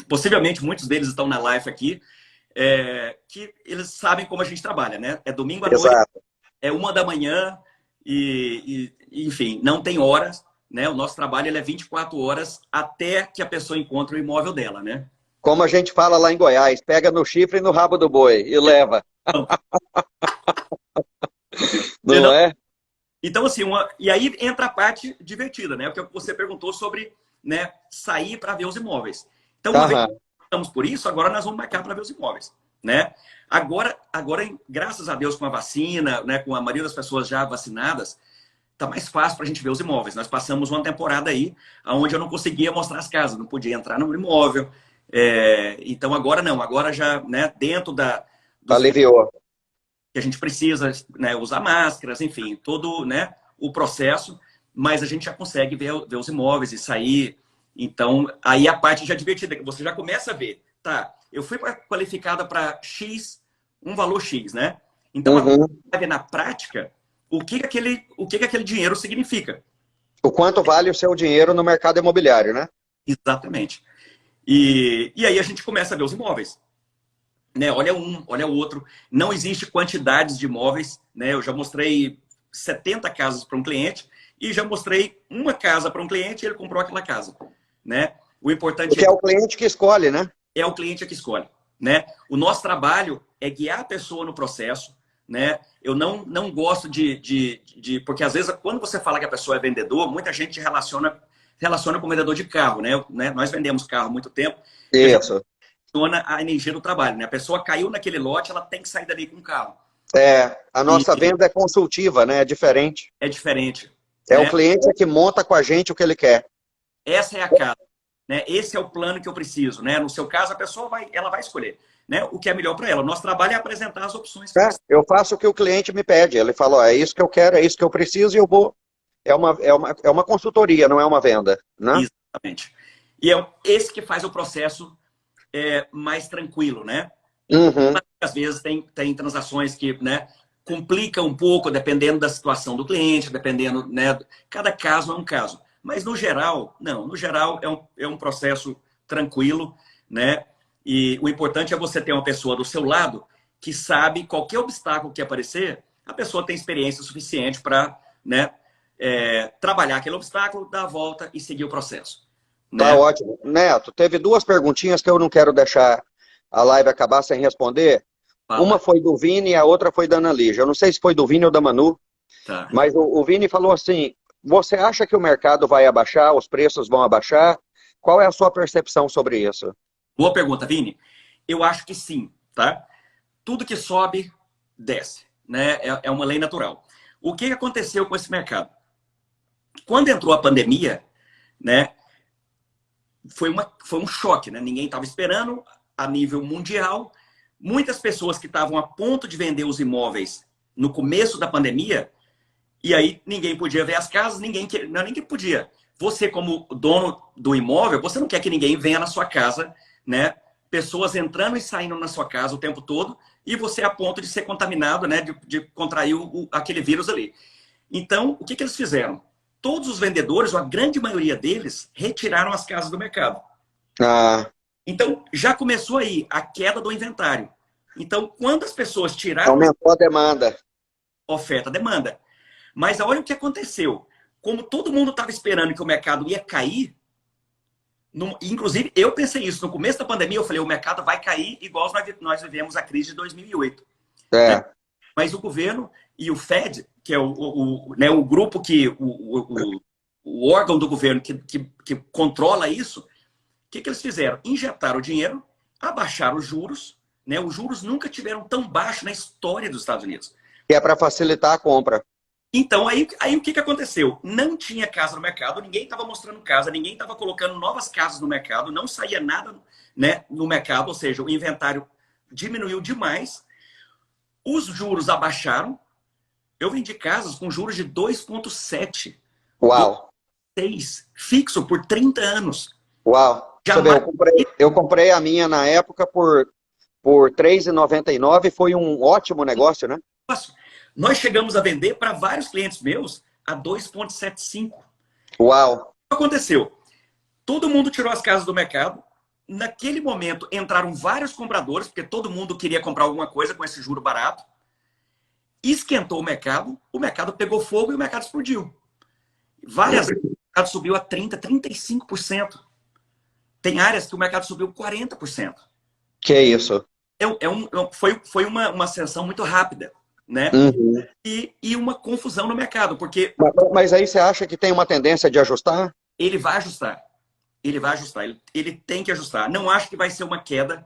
[SPEAKER 2] possivelmente muitos deles estão na live aqui, que eles sabem como a gente trabalha, né? É domingo à noite,
[SPEAKER 1] Exato.
[SPEAKER 2] é 1 da manhã enfim, não tem horas, né? O nosso trabalho ele é 24 horas até que a pessoa encontre o imóvel dela, né?
[SPEAKER 1] Como a gente fala lá em Goiás, pega no chifre e no rabo do boi e leva, não
[SPEAKER 2] Então,
[SPEAKER 1] é?
[SPEAKER 2] então, assim, e aí entra a parte divertida, né? O que você perguntou sobre, né, sair para ver os imóveis. Então, uma vez que
[SPEAKER 1] Aham.
[SPEAKER 2] estamos por isso, agora nós vamos marcar para ver os imóveis, né? Agora, graças a Deus, com a vacina, né, com a maioria das pessoas já vacinadas, tá mais fácil para a gente ver os imóveis. Nós passamos uma temporada aí onde eu não conseguia mostrar as casas, não podia entrar no imóvel. Então, agora não, agora já, né, dentro dos
[SPEAKER 1] Aliviou.
[SPEAKER 2] que a gente precisa, né, usar máscaras, enfim, todo, né, o processo, mas a gente já consegue ver os imóveis e sair. Então, aí a parte já divertida, que você já começa a ver, tá, eu fui qualificada para X, um valor X, né? Então, agora
[SPEAKER 1] Uhum.
[SPEAKER 2] vai ver na prática o que aquele dinheiro significa.
[SPEAKER 1] O quanto vale o seu dinheiro no mercado imobiliário, né?
[SPEAKER 2] Exatamente. E aí a gente começa a ver os imóveis. Né? Olha um, olha o outro. Não existe quantidades de imóveis, né? Eu já mostrei 70 casas para um cliente e já mostrei uma casa para um cliente e ele comprou aquela casa, né? O importante
[SPEAKER 1] Porque é o cliente que escolhe, né?
[SPEAKER 2] é o cliente que escolhe, né? O nosso trabalho é guiar a pessoa no processo, né? Eu não gosto porque às vezes quando você fala que a pessoa é vendedor, muita gente relaciona com vendedor de carro, né? Nós vendemos carro há muito tempo e a gente
[SPEAKER 1] Isso.
[SPEAKER 2] funciona a energia do trabalho, né? A pessoa caiu naquele lote, ela tem que sair dali com o carro.
[SPEAKER 1] A
[SPEAKER 2] E
[SPEAKER 1] nossa venda é consultiva, né? É diferente.
[SPEAKER 2] é diferente,
[SPEAKER 1] É o
[SPEAKER 2] né?
[SPEAKER 1] cliente que monta com a gente o que ele quer.
[SPEAKER 2] Essa é a casa, né? Esse é o plano que eu preciso, né? No seu caso, a pessoa ela vai escolher, né? O que é melhor para ela. O nosso trabalho é apresentar as opções que você...
[SPEAKER 1] Eu faço o que o cliente me pede. Ele fala, ó, é isso que eu quero, é isso que eu preciso e eu vou. É uma consultoria, não é uma venda, né?
[SPEAKER 2] Exatamente. E é esse que faz o processo mais tranquilo, né?
[SPEAKER 1] Uhum.
[SPEAKER 2] Às vezes tem transações que, né, complica um pouco, dependendo da situação do cliente, dependendo, né? Cada caso é um caso. Mas no geral, não. No geral, é um processo tranquilo, né? E o importante é você ter uma pessoa do seu lado que sabe qualquer obstáculo que aparecer, a pessoa tem experiência suficiente para, né, trabalhar aquele obstáculo, dar a volta e seguir o processo,
[SPEAKER 1] Tá
[SPEAKER 2] né?
[SPEAKER 1] ótimo. Neto, teve duas perguntinhas que eu não quero deixar a live acabar sem responder. Uma
[SPEAKER 2] Fala,
[SPEAKER 1] foi do Vini e a outra foi da Ana Lígia. Eu não sei se foi do Vini ou da Manu,
[SPEAKER 2] tá.
[SPEAKER 1] mas o Vini falou assim: você acha que o mercado vai abaixar, os preços vão abaixar? Qual é a sua percepção sobre isso?
[SPEAKER 2] Boa pergunta, Vini. Eu acho que sim, tá? Tudo que sobe, desce, né? É uma lei natural. O que aconteceu com esse mercado? Quando entrou a pandemia, né? Foi um choque, né? Ninguém estava esperando a nível mundial. Muitas pessoas que estavam a ponto de vender os imóveis no começo da pandemia, e aí ninguém podia ver as casas, não, ninguém podia. Você, como dono do imóvel, você não quer que ninguém venha na sua casa, né? Pessoas entrando e saindo na sua casa o tempo todo, e você a ponto de ser contaminado, né? De contrair aquele vírus ali. Então, o que eles fizeram? Todos os vendedores, ou a grande maioria deles, retiraram as casas do mercado.
[SPEAKER 1] Ah,
[SPEAKER 2] Então, já começou aí a queda do inventário. Então, quando as pessoas tiraram
[SPEAKER 1] aumentou a demanda.
[SPEAKER 2] oferta, demanda. Mas olha o que aconteceu. Como todo mundo estava esperando que o mercado ia cair, inclusive eu pensei isso. No começo da pandemia, eu falei, o mercado vai cair igual nós vivemos a crise de 2008.
[SPEAKER 1] É.
[SPEAKER 2] Né? Mas o governo e o Fed, que é né, o grupo que... o órgão do governo que controla isso, o que eles fizeram? Injetaram o dinheiro, abaixaram os juros, né? Os juros nunca tiveram tão baixo na história dos Estados Unidos.
[SPEAKER 1] Que é para facilitar a compra.
[SPEAKER 2] Então, aí o que aconteceu? Não tinha casa no mercado, ninguém estava mostrando casa, ninguém estava colocando novas casas no mercado, não saía nada, né, no mercado, ou seja, o inventário diminuiu demais, os juros abaixaram, eu vendi casas com juros de 2,7.
[SPEAKER 1] Uau!
[SPEAKER 2] 2,6, fixo por 30 anos.
[SPEAKER 1] Uau! Você vê, eu comprei a minha na época por R$3,99, foi um ótimo negócio, né?
[SPEAKER 2] Nós chegamos a vender para vários clientes meus a 2,75.
[SPEAKER 1] Uau!
[SPEAKER 2] O que aconteceu? Todo mundo tirou as casas do mercado. Naquele momento entraram vários compradores, porque todo mundo queria comprar alguma coisa com esse juro barato. Esquentou o mercado pegou fogo e o mercado explodiu. Várias vezes o mercado subiu a 30%, 35%. Tem áreas que o mercado subiu 40%.
[SPEAKER 1] Que isso?
[SPEAKER 2] Foi uma ascensão muito rápida. Né?
[SPEAKER 1] Uhum.
[SPEAKER 2] E uma confusão no mercado, porque...
[SPEAKER 1] Mas aí você acha que tem uma tendência de ajustar?
[SPEAKER 2] Ele vai ajustar. Ele tem que ajustar. Não acho que vai ser uma queda.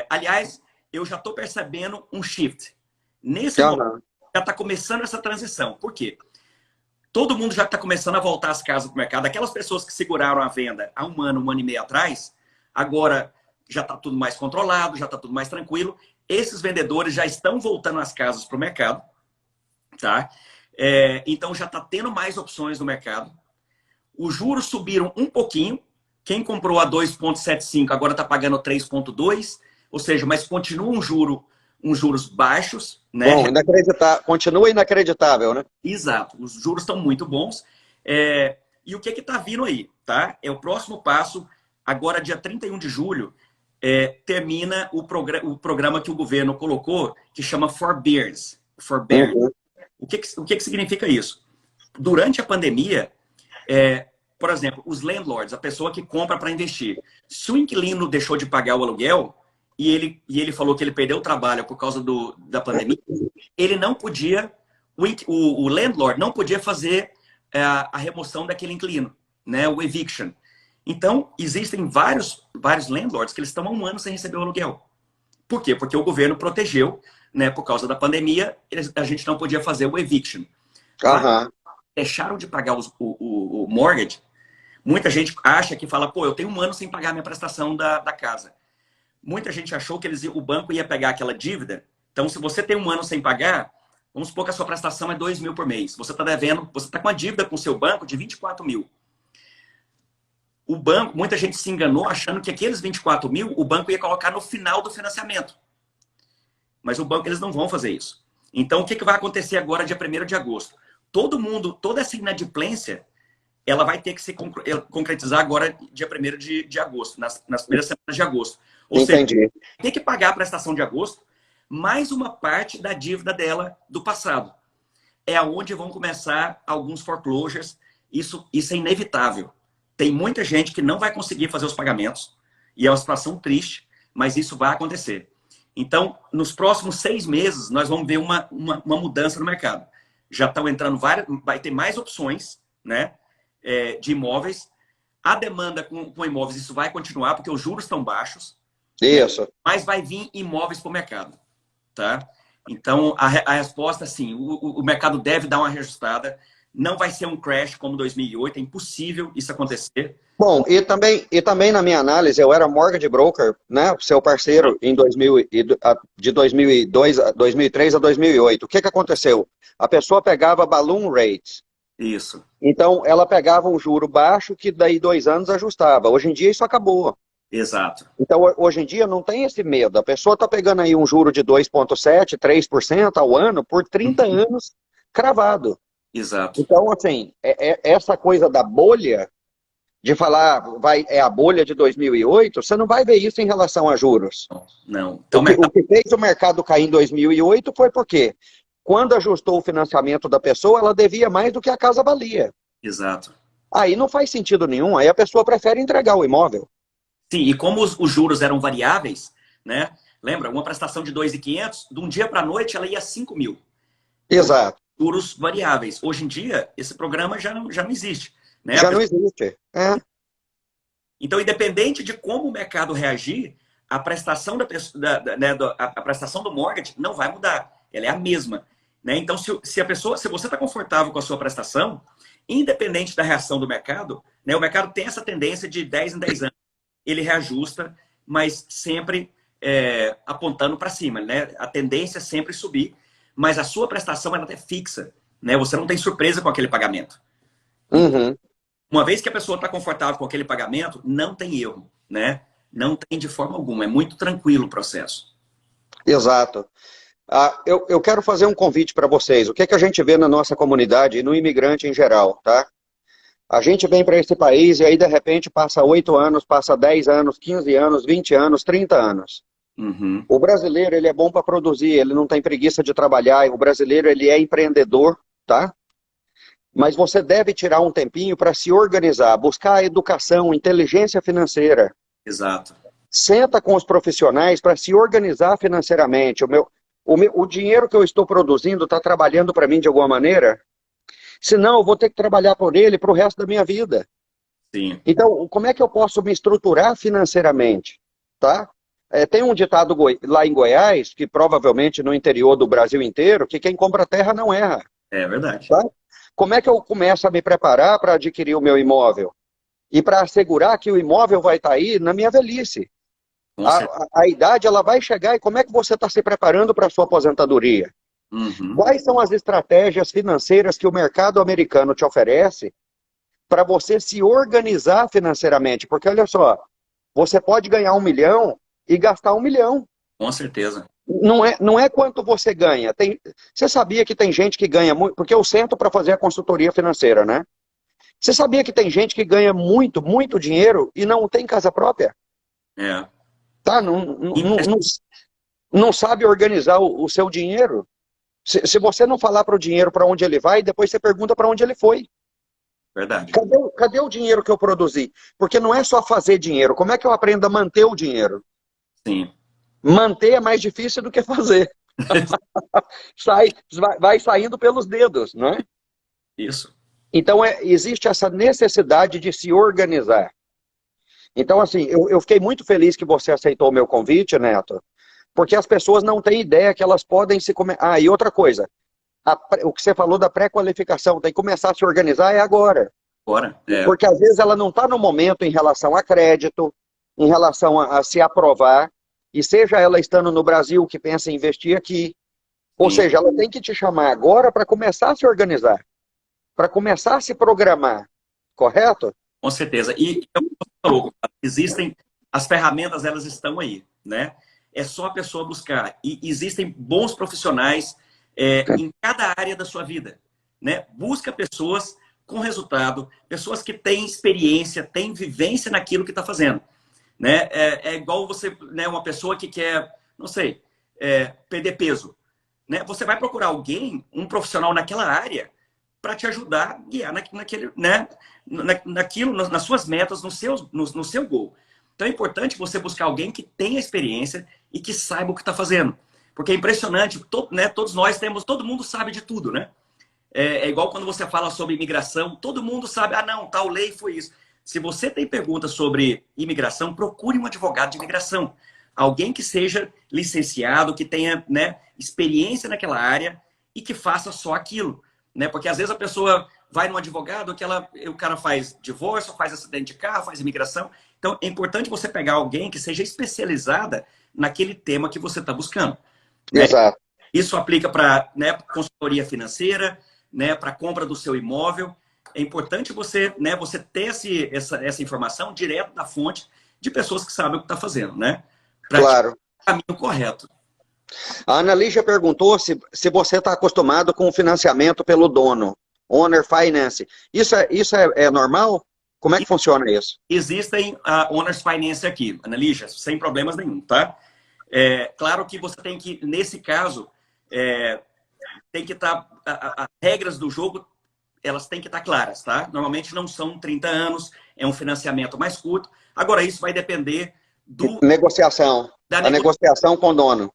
[SPEAKER 2] Aliás, eu já estou percebendo um shift. Nesse momento, já está começando essa transição. Por quê? Todo mundo já está começando a voltar às casas do mercado. Aquelas pessoas que seguraram a venda há um ano e meio atrás, agora já está tudo mais controlado, já está tudo mais tranquilo. Esses vendedores já estão voltando as casas para o mercado, tá? Então já está tendo mais opções no mercado. Os juros subiram um pouquinho. Quem comprou a 2,75 agora está pagando 3,2, ou seja, mas continua uns juros baixos, né?
[SPEAKER 1] Bom, continua inacreditável, né?
[SPEAKER 2] Exato, os juros estão muito bons. E o que está vindo aí, tá? É o próximo passo. Agora, dia 31 de julho, termina o programa que o governo colocou, que chama Forbearance.
[SPEAKER 1] Uhum.
[SPEAKER 2] O que significa isso? Durante a pandemia, por exemplo, os landlords, a pessoa que compra para investir, se o inquilino deixou de pagar o aluguel e ele falou que ele perdeu o trabalho por causa da pandemia, ele não podia, o landlord não podia fazer a remoção daquele inquilino, né, o eviction. Então, existem vários landlords que eles estão há um ano sem receber o aluguel. Por quê? Porque o governo protegeu, né, por causa da pandemia, a gente não podia fazer o eviction.
[SPEAKER 1] Uhum.
[SPEAKER 2] Deixaram de pagar o mortgage. Muita gente acha que fala, pô, eu tenho um ano sem pagar a minha prestação da casa. Muita gente achou que o banco ia pegar aquela dívida. Então, se você tem um ano sem pagar, vamos supor que a sua prestação é 2 mil por mês. Você está devendo, você está com uma dívida com o seu banco de 24 mil. O banco, muita gente se enganou achando que aqueles 24 mil o banco ia colocar no final do financiamento. Mas o banco, eles não vão fazer isso. Então, o que vai acontecer agora, dia 1º de agosto? Toda essa inadimplência, ela vai ter que se concretizar agora, dia 1º de agosto, nas primeiras semanas de agosto. Ou
[SPEAKER 1] Entendi.
[SPEAKER 2] seja, tem que pagar a prestação de agosto, mais uma parte da dívida dela do passado. É onde vão começar alguns foreclosures. Isso é inevitável. Tem muita gente que não vai conseguir fazer os pagamentos. E é uma situação triste, mas isso vai acontecer. Então, nos próximos 6 meses, nós vamos ver uma mudança no mercado. Já estão entrando vai ter mais opções, né, de imóveis. A demanda com imóveis, isso vai continuar, porque os juros estão baixos.
[SPEAKER 1] Isso. Né?
[SPEAKER 2] Mas vai vir imóveis para o mercado. Tá? Então, a resposta, sim, o mercado deve dar uma reajustada. Não vai ser um crash como 2008, é impossível isso acontecer.
[SPEAKER 1] Bom, e também na minha análise, eu era mortgage broker, né, seu parceiro, de 2003 a 2008. O que aconteceu? A pessoa pegava balloon rates.
[SPEAKER 2] Isso.
[SPEAKER 1] Então, ela pegava um juro baixo que daí 2 anos ajustava. Hoje em dia isso acabou.
[SPEAKER 2] Exato.
[SPEAKER 1] Então, hoje em dia não tem esse medo. A pessoa está pegando aí um juro de 2,7%, 3% ao ano por 30 anos cravado.
[SPEAKER 2] Exato.
[SPEAKER 1] Então, assim, essa coisa da bolha, de falar é a bolha de 2008, você não vai ver isso em relação a juros.
[SPEAKER 2] Não.
[SPEAKER 1] O
[SPEAKER 2] Então,
[SPEAKER 1] que, o que fez o mercado cair em 2008 foi porque, quando ajustou o financiamento da pessoa, ela devia mais do que a casa valia.
[SPEAKER 2] exato.
[SPEAKER 1] Aí não faz sentido nenhum, aí a pessoa prefere entregar o imóvel.
[SPEAKER 2] Sim, e como os juros eram variáveis, né? Lembra, uma prestação de 2.500, de um dia para a noite ela ia a 5 mil.
[SPEAKER 1] Exato.
[SPEAKER 2] Juros variáveis. Hoje em dia, esse programa já não existe. Né?
[SPEAKER 1] Já não existe. É.
[SPEAKER 2] Então, independente de como o mercado reagir, a prestação né, a prestação do mortgage não vai mudar. Ela é a mesma. Né? Então, se você está confortável com a sua prestação, independente da reação do mercado, né, o mercado tem essa tendência de 10 em 10 anos. Ele reajusta, mas sempre apontando para cima. Né? A tendência é sempre subir, mas a sua prestação ela é fixa. Né? Você não tem surpresa com aquele pagamento.
[SPEAKER 1] Uhum.
[SPEAKER 2] Uma vez que a pessoa está confortável com aquele pagamento, não tem erro, né? Não tem de forma alguma, é muito tranquilo o processo.
[SPEAKER 1] Exato. Eu quero fazer um convite para vocês. O que a gente vê na nossa comunidade e no imigrante em geral, tá? A gente vem para esse país e aí, de repente, passa 8 anos, passa 10 anos, 15 anos, 20 anos, 30 anos.
[SPEAKER 2] Uhum.
[SPEAKER 1] O brasileiro, ele é bom para produzir, ele não tem preguiça de trabalhar. O brasileiro, ele é empreendedor, tá? Mas você deve tirar um tempinho para se organizar, buscar educação, inteligência financeira.
[SPEAKER 2] Exato.
[SPEAKER 1] Senta com os profissionais para se organizar financeiramente. O dinheiro que eu estou produzindo está trabalhando para mim de alguma maneira? Senão, eu vou ter que trabalhar por ele para o resto da minha vida.
[SPEAKER 2] Sim.
[SPEAKER 1] Então, como é que eu posso me estruturar financeiramente? Tá? Tem um ditado lá em Goiás, que provavelmente no interior do Brasil inteiro, que quem compra terra não erra.
[SPEAKER 2] É verdade.
[SPEAKER 1] Tá? Como é que eu começo a me preparar para adquirir o meu imóvel? E para assegurar que o imóvel vai estar aí na minha velhice. A idade ela vai chegar e como é que você está se preparando para a sua aposentadoria?
[SPEAKER 2] Uhum.
[SPEAKER 1] Quais são as estratégias financeiras que o mercado americano te oferece para você se organizar financeiramente? Porque olha só, você pode ganhar 1 milhão e gastar 1 milhão.
[SPEAKER 2] Com certeza.
[SPEAKER 1] Não é quanto você ganha. Você sabia que tem gente que ganha muito? Porque eu sento para fazer a consultoria financeira, né? Você sabia que tem gente que ganha muito, muito dinheiro e não tem casa própria?
[SPEAKER 2] É.
[SPEAKER 1] Tá? Não sabe organizar o seu dinheiro. Se você não falar para o dinheiro para onde ele vai, depois você pergunta para onde ele foi.
[SPEAKER 2] Verdade.
[SPEAKER 1] Cadê o dinheiro que eu produzi? Porque não é só fazer dinheiro. Como é que eu aprendo a manter o dinheiro?
[SPEAKER 2] Sim.
[SPEAKER 1] Manter é mais difícil do que fazer. Vai saindo pelos dedos, não é?
[SPEAKER 2] Isso.
[SPEAKER 1] Então, existe essa necessidade de se organizar. Então, assim, eu fiquei muito feliz que você aceitou o meu convite, Neto, porque as pessoas não têm ideia que elas podem se... e outra coisa, o que você falou da pré-qualificação, tem que começar a se organizar agora.
[SPEAKER 2] Agora.
[SPEAKER 1] Porque às vezes ela não está no momento em relação a crédito, em relação a se aprovar, e seja ela estando no Brasil que pensa em investir aqui, ou seja, ela tem que te chamar agora para começar a se organizar, para começar a se programar, correto?
[SPEAKER 2] Com certeza. E eu falou, existem as ferramentas, elas estão aí, né? É só a pessoa buscar. E existem bons profissionais em cada área da sua vida, né? Busca pessoas com resultado, pessoas que têm experiência, têm vivência naquilo que está fazendo, né? É igual você, né? Uma pessoa que quer, não sei, perder peso, né? Você vai procurar alguém, um profissional naquela área, para te ajudar a guiar naquele, né? Naquilo, nas suas metas, no seu gol. Então é importante você buscar alguém que tenha experiência e que saiba o que está fazendo. Porque é impressionante, né, todos nós temos, todo mundo sabe de tudo, né? É igual quando você fala sobre imigração, todo mundo sabe, não, tal lei foi isso. Se você tem perguntas sobre imigração, procure um advogado de imigração. Alguém que seja licenciado, que tenha, né, experiência naquela área e que faça só aquilo. Né? Porque às vezes a pessoa vai num advogado, o cara faz divórcio, faz acidente de carro, faz imigração. Então é importante você pegar alguém que seja especializada naquele tema que você está buscando. Né?
[SPEAKER 1] Exato.
[SPEAKER 2] Isso aplica para, né, consultoria financeira, né, para compra do seu imóvel. É importante você, né, você ter essa informação direto da fonte de pessoas que sabem o que está fazendo, né? Para
[SPEAKER 1] Claro.
[SPEAKER 2] o caminho correto.
[SPEAKER 1] A Ana Lígia perguntou se você está acostumado com o financiamento pelo dono. Owner Finance. Isso é normal? Como é que funciona isso?
[SPEAKER 2] Existem Owners Finance aqui, Ana Lígia, sem problemas nenhum, tá? Claro que você tem que, nesse caso, tem que estar... as regras do jogo, elas têm que estar claras, tá? Normalmente não são 30 anos, é um financiamento mais curto. Agora, isso vai depender
[SPEAKER 1] Negociação. A negociação com o dono.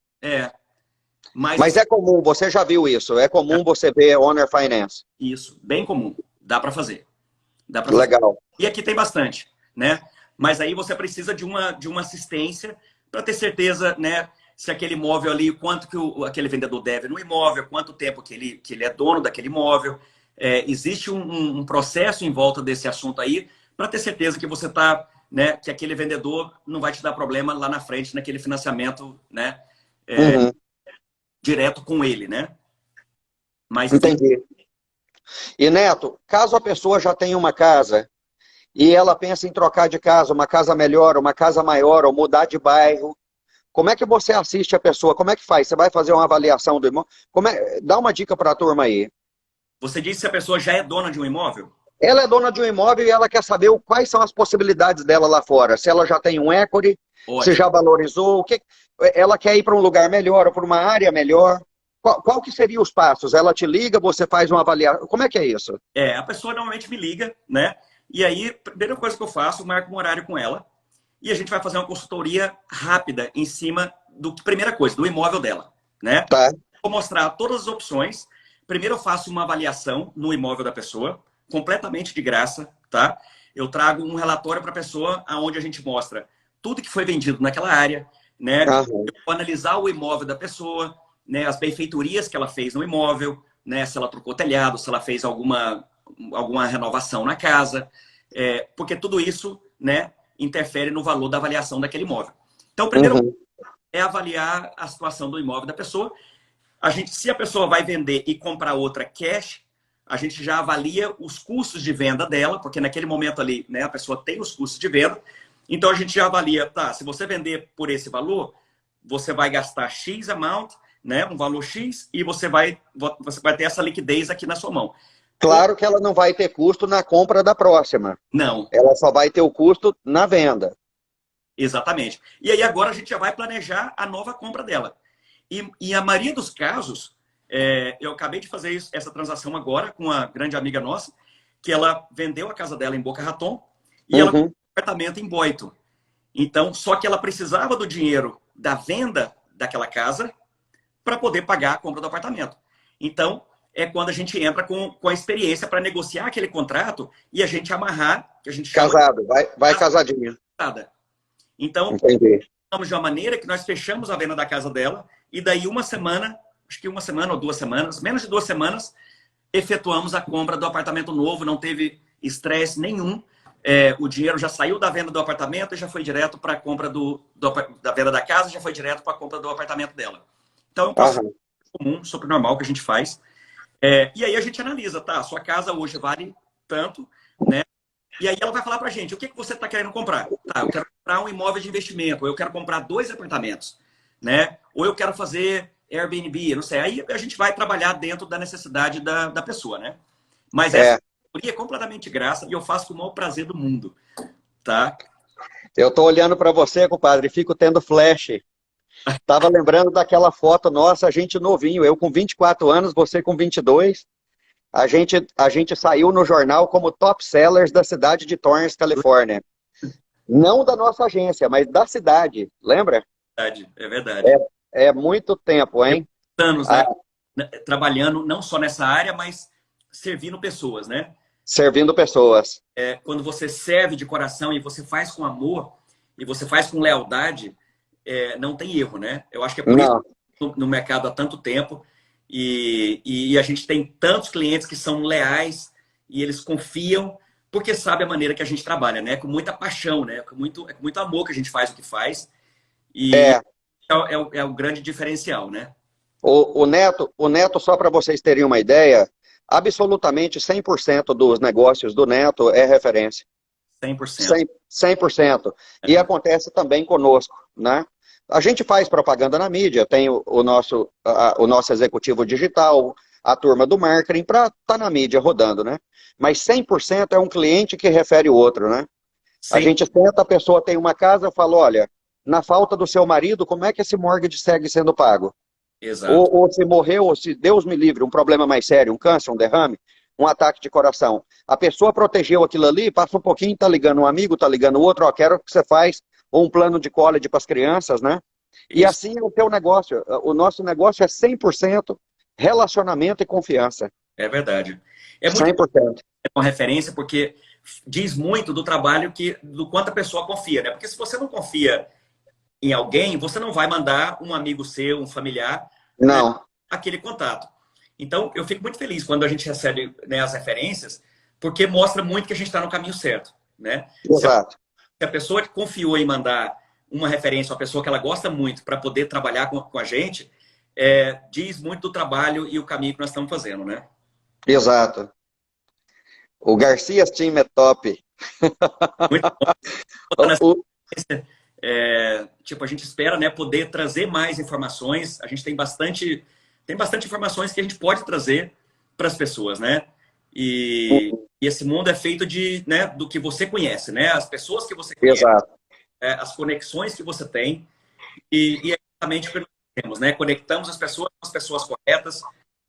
[SPEAKER 1] Mas é comum, você já viu isso? É comum você ver Owner Finance?
[SPEAKER 2] Isso, bem comum. Dá para fazer.
[SPEAKER 1] Legal.
[SPEAKER 2] E aqui tem bastante, né? Mas aí você precisa de uma assistência para ter certeza, né? Se aquele imóvel ali, quanto que aquele vendedor deve no imóvel, quanto tempo que ele é dono daquele imóvel. Existe um processo em volta desse assunto aí para ter certeza que você está, né? Que aquele vendedor não vai te dar problema lá na frente naquele financiamento, né? Direto com ele, né? Mas
[SPEAKER 1] entendi. E Neto, caso a pessoa já tenha uma casa e ela pensa em trocar de casa, uma casa melhor, uma casa maior, ou mudar de bairro, como é que você assiste a pessoa? Como é que faz? Você vai fazer uma avaliação do imóvel? Dá uma dica para a turma aí.
[SPEAKER 2] Você disse se a pessoa já é dona de um imóvel?
[SPEAKER 1] Ela é dona de um imóvel e ela quer saber quais são as possibilidades dela lá fora. Se ela já tem um equity, se já valorizou, ela quer ir para um lugar melhor ou para uma área melhor. Qual que seriam os passos? Ela te liga, você faz uma avaliação. Como é que é isso?
[SPEAKER 2] A pessoa normalmente me liga, né? E aí, a primeira coisa que eu faço, eu marco um horário com ela e a gente vai fazer uma consultoria rápida em cima primeira coisa, do imóvel dela, né?
[SPEAKER 1] Tá.
[SPEAKER 2] Vou mostrar todas as opções. Primeiro eu faço uma avaliação no imóvel da pessoa, completamente de graça, tá? Eu trago um relatório para a pessoa onde a gente mostra tudo que foi vendido naquela área, né? Eu vou analisar o imóvel da pessoa, né, as benfeitorias que ela fez no imóvel, né, se ela trocou telhado, se ela fez alguma renovação na casa, porque tudo isso, né, interfere no valor da avaliação daquele imóvel. Então, primeiro é avaliar a situação do imóvel da pessoa. Se a pessoa vai vender e comprar outra cash, a gente já avalia os custos de venda dela, porque naquele momento ali, né, a pessoa tem os custos de venda. Então, a gente já avalia, tá, se você vender por esse valor, você vai gastar X amount, né, um valor X, e você vai ter essa liquidez aqui na sua mão.
[SPEAKER 1] Claro que ela não vai ter custo na compra da próxima.
[SPEAKER 2] Não.
[SPEAKER 1] Ela só vai ter o custo na venda.
[SPEAKER 2] Exatamente. E aí agora a gente já vai planejar a nova compra dela. E a maioria dos casos, eu acabei de fazer essa transação agora com uma grande amiga nossa, que ela vendeu a casa dela em Boca Raton e ela comprou um apartamento em Boito. Então, só que ela precisava do dinheiro da venda daquela casa para poder pagar a compra do apartamento. Então, é quando a gente entra com a experiência para negociar aquele contrato e a gente amarrar, que a gente chama...
[SPEAKER 1] Casado, vai casadinha.
[SPEAKER 2] Então,
[SPEAKER 1] entendi.
[SPEAKER 2] estamos de uma maneira que nós fechamos a venda da casa dela e daí uma semana, acho que uma semana ou 2 semanas, menos de 2 semanas, efetuamos a compra do apartamento novo, não teve estresse nenhum. O dinheiro já saiu da venda do apartamento e já foi direto para a compra da venda da casa, já foi direto para a compra do apartamento dela. Então, é um processo comum, super normal que a gente faz. E aí a gente analisa, tá? A sua casa hoje vale tanto, né? E aí ela vai falar pra gente, o que você está querendo comprar? Tá, eu quero comprar um imóvel de investimento, ou eu quero comprar 2 apartamentos, né? Ou eu quero fazer Airbnb, não sei. Aí a gente vai trabalhar dentro da necessidade da pessoa, né? Mas essa é completamente de graça e eu faço com o maior prazer do mundo, tá?
[SPEAKER 1] Eu tô olhando para você, compadre, e fico tendo flash. Tava lembrando daquela foto nossa, a gente novinho, eu com 24 anos, você com 22. A gente saiu no jornal como top sellers da cidade de Torrance, Califórnia. Não da nossa agência, mas da cidade, lembra?
[SPEAKER 2] É verdade.
[SPEAKER 1] É muito tempo, hein?
[SPEAKER 2] Anos, né? Trabalhando não só nessa área, mas servindo pessoas, né?
[SPEAKER 1] Servindo pessoas.
[SPEAKER 2] Quando você serve de coração e você faz com amor, e você faz com lealdade, não tem erro, né? Eu acho que é por isso que no mercado há tanto tempo e a gente tem tantos clientes que são leais e eles confiam porque sabem a maneira que a gente trabalha, né? Com muita paixão, né? Com muito amor que a gente faz o que faz e é o grande diferencial, né?
[SPEAKER 1] O Neto, só para vocês terem uma ideia, absolutamente 100% dos negócios do Neto é referência.
[SPEAKER 2] 100%.
[SPEAKER 1] 100%. E acontece também conosco, né? A gente faz propaganda na mídia, tem o nosso executivo digital, a turma do marketing para estar na mídia rodando, né? Mas 100% é um cliente que refere o outro, né?
[SPEAKER 2] Sim.
[SPEAKER 1] A gente senta, a pessoa tem uma casa, eu falo, olha, na falta do seu marido, como é que esse mortgage segue sendo pago?
[SPEAKER 2] Exato.
[SPEAKER 1] Ou se morreu, ou se, Deus me livre, um problema mais sério, um câncer, um derrame, um ataque de coração. A pessoa protegeu aquilo ali, passa um pouquinho, tá ligando um amigo, tá ligando o outro, ó, quero que você faz um plano de college para as crianças, né? E
[SPEAKER 2] Isso.
[SPEAKER 1] assim é o teu negócio. O nosso negócio é 100% relacionamento e confiança.
[SPEAKER 2] É verdade. É muito
[SPEAKER 1] 100%.
[SPEAKER 2] uma referência porque diz muito do trabalho do quanto a pessoa confia, né? Porque se você não confia em alguém, você não vai mandar um amigo seu, um familiar, né,
[SPEAKER 1] Não.
[SPEAKER 2] aquele contato. Então, eu fico muito feliz quando a gente recebe, né, as referências, porque mostra muito que a gente está no caminho certo, né?
[SPEAKER 1] Exato.
[SPEAKER 2] Se a pessoa confiou em mandar uma referência, uma pessoa que ela gosta muito para poder trabalhar com a gente, diz muito do trabalho e o caminho que nós estamos fazendo, né?
[SPEAKER 1] Exato. O Garcias Team é top.
[SPEAKER 2] Muito
[SPEAKER 1] O-
[SPEAKER 2] tipo, a gente espera, né, poder trazer mais informações. A gente tem bastante informações que a gente pode trazer para as pessoas, né? E esse mundo é feito né, do que você conhece, né? As pessoas que você conhece,
[SPEAKER 1] Exato.
[SPEAKER 2] as conexões que você tem. E é exatamente o que nós temos, né? Conectamos as pessoas com as pessoas corretas.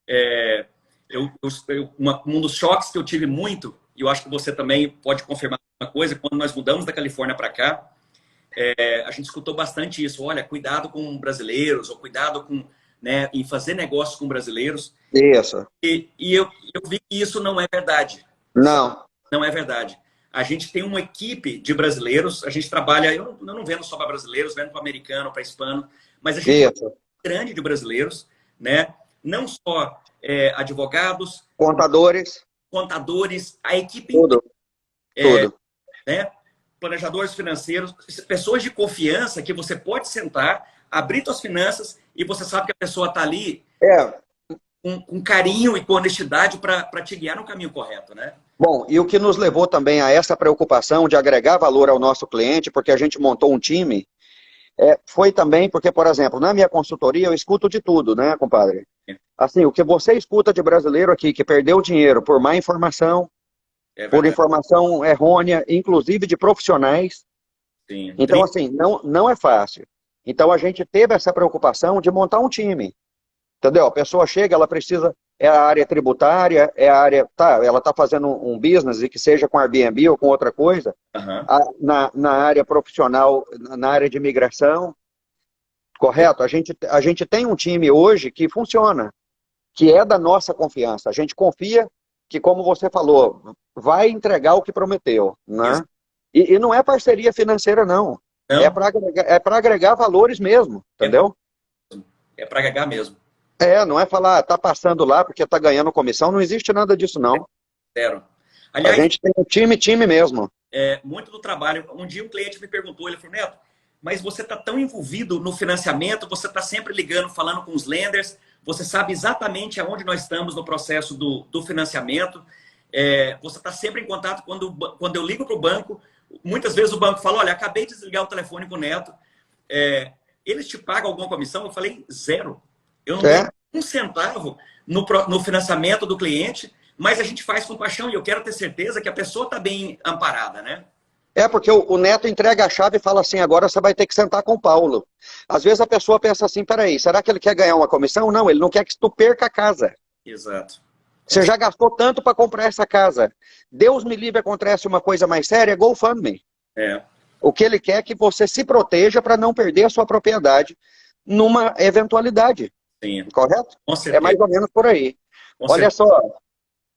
[SPEAKER 2] É, um dos choques que eu tive muito, e eu acho que você também pode confirmar uma coisa, quando nós mudamos da Califórnia para cá, a gente escutou bastante isso. Olha, cuidado com brasileiros, ou cuidado com, né, em fazer negócios com brasileiros.
[SPEAKER 1] Isso.
[SPEAKER 2] E eu vi que isso não é verdade.
[SPEAKER 1] Não.
[SPEAKER 2] Não é verdade. A gente tem uma equipe de brasileiros, a gente trabalha, eu não vendo só para brasileiros, vendo para americano, para hispano, mas a gente tem uma equipe grande de brasileiros, né? Não só advogados, contadores, a equipe
[SPEAKER 1] tudo. Tudo.
[SPEAKER 2] Né? Planejadores financeiros, pessoas de confiança que você pode sentar, abrir suas finanças e você sabe que a pessoa está ali com carinho e com honestidade para te guiar no caminho correto, né?
[SPEAKER 1] Bom, e o que nos levou também a essa preocupação de agregar valor ao nosso cliente, porque a gente montou um time, foi também porque, por exemplo, na minha consultoria eu escuto de tudo, né, compadre? Assim, o que você escuta de brasileiro aqui que perdeu dinheiro por má informação, por informação errônea, inclusive de profissionais.
[SPEAKER 2] Sim.
[SPEAKER 1] Então, assim, não é fácil. Então, a gente teve essa preocupação de montar um time. Entendeu? A pessoa chega, ela precisa, é a área tributária, é a área, ela está fazendo um business, e que seja com Airbnb ou com outra coisa, na área profissional, na área de imigração, correto? A gente tem um time hoje que funciona, que é da nossa confiança. A gente confia que, como você falou, vai entregar o que prometeu, né? E não é parceria financeira, não. É para agregar valores mesmo, entendeu?
[SPEAKER 2] É para agregar mesmo.
[SPEAKER 1] Não é falar, tá passando lá porque tá ganhando comissão, não existe nada disso, não.
[SPEAKER 2] Zero. Aliás,
[SPEAKER 1] a gente tem um time mesmo.
[SPEAKER 2] Muito do trabalho. Um dia um cliente me perguntou, ele falou, Neto, mas você está tão envolvido no financiamento, você está sempre ligando, falando com os lenders, você sabe exatamente aonde nós estamos no processo do financiamento, você está sempre em contato. Quando eu ligo para o banco, muitas vezes o banco fala, olha, acabei de desligar o telefone com o Neto, eles te pagam alguma comissão? Eu falei, zero. Eu não tenho um centavo no financiamento do cliente, mas a gente faz com paixão e eu quero ter certeza que a pessoa está bem amparada, né?
[SPEAKER 1] Porque o Neto entrega a chave e fala assim, agora você vai ter que sentar com o Paulo. Às vezes a pessoa pensa assim, peraí, será que ele quer ganhar uma comissão? Não, ele não quer que tu perca a casa.
[SPEAKER 2] Exato.
[SPEAKER 1] Você já gastou tanto para comprar essa casa. Deus me livre, acontece uma coisa mais séria, GoFundMe. O que ele quer é que você se proteja para não perder a sua propriedade numa eventualidade.
[SPEAKER 2] Sim.
[SPEAKER 1] Correto?
[SPEAKER 2] Com certeza.
[SPEAKER 1] É mais ou menos por aí. Olha só,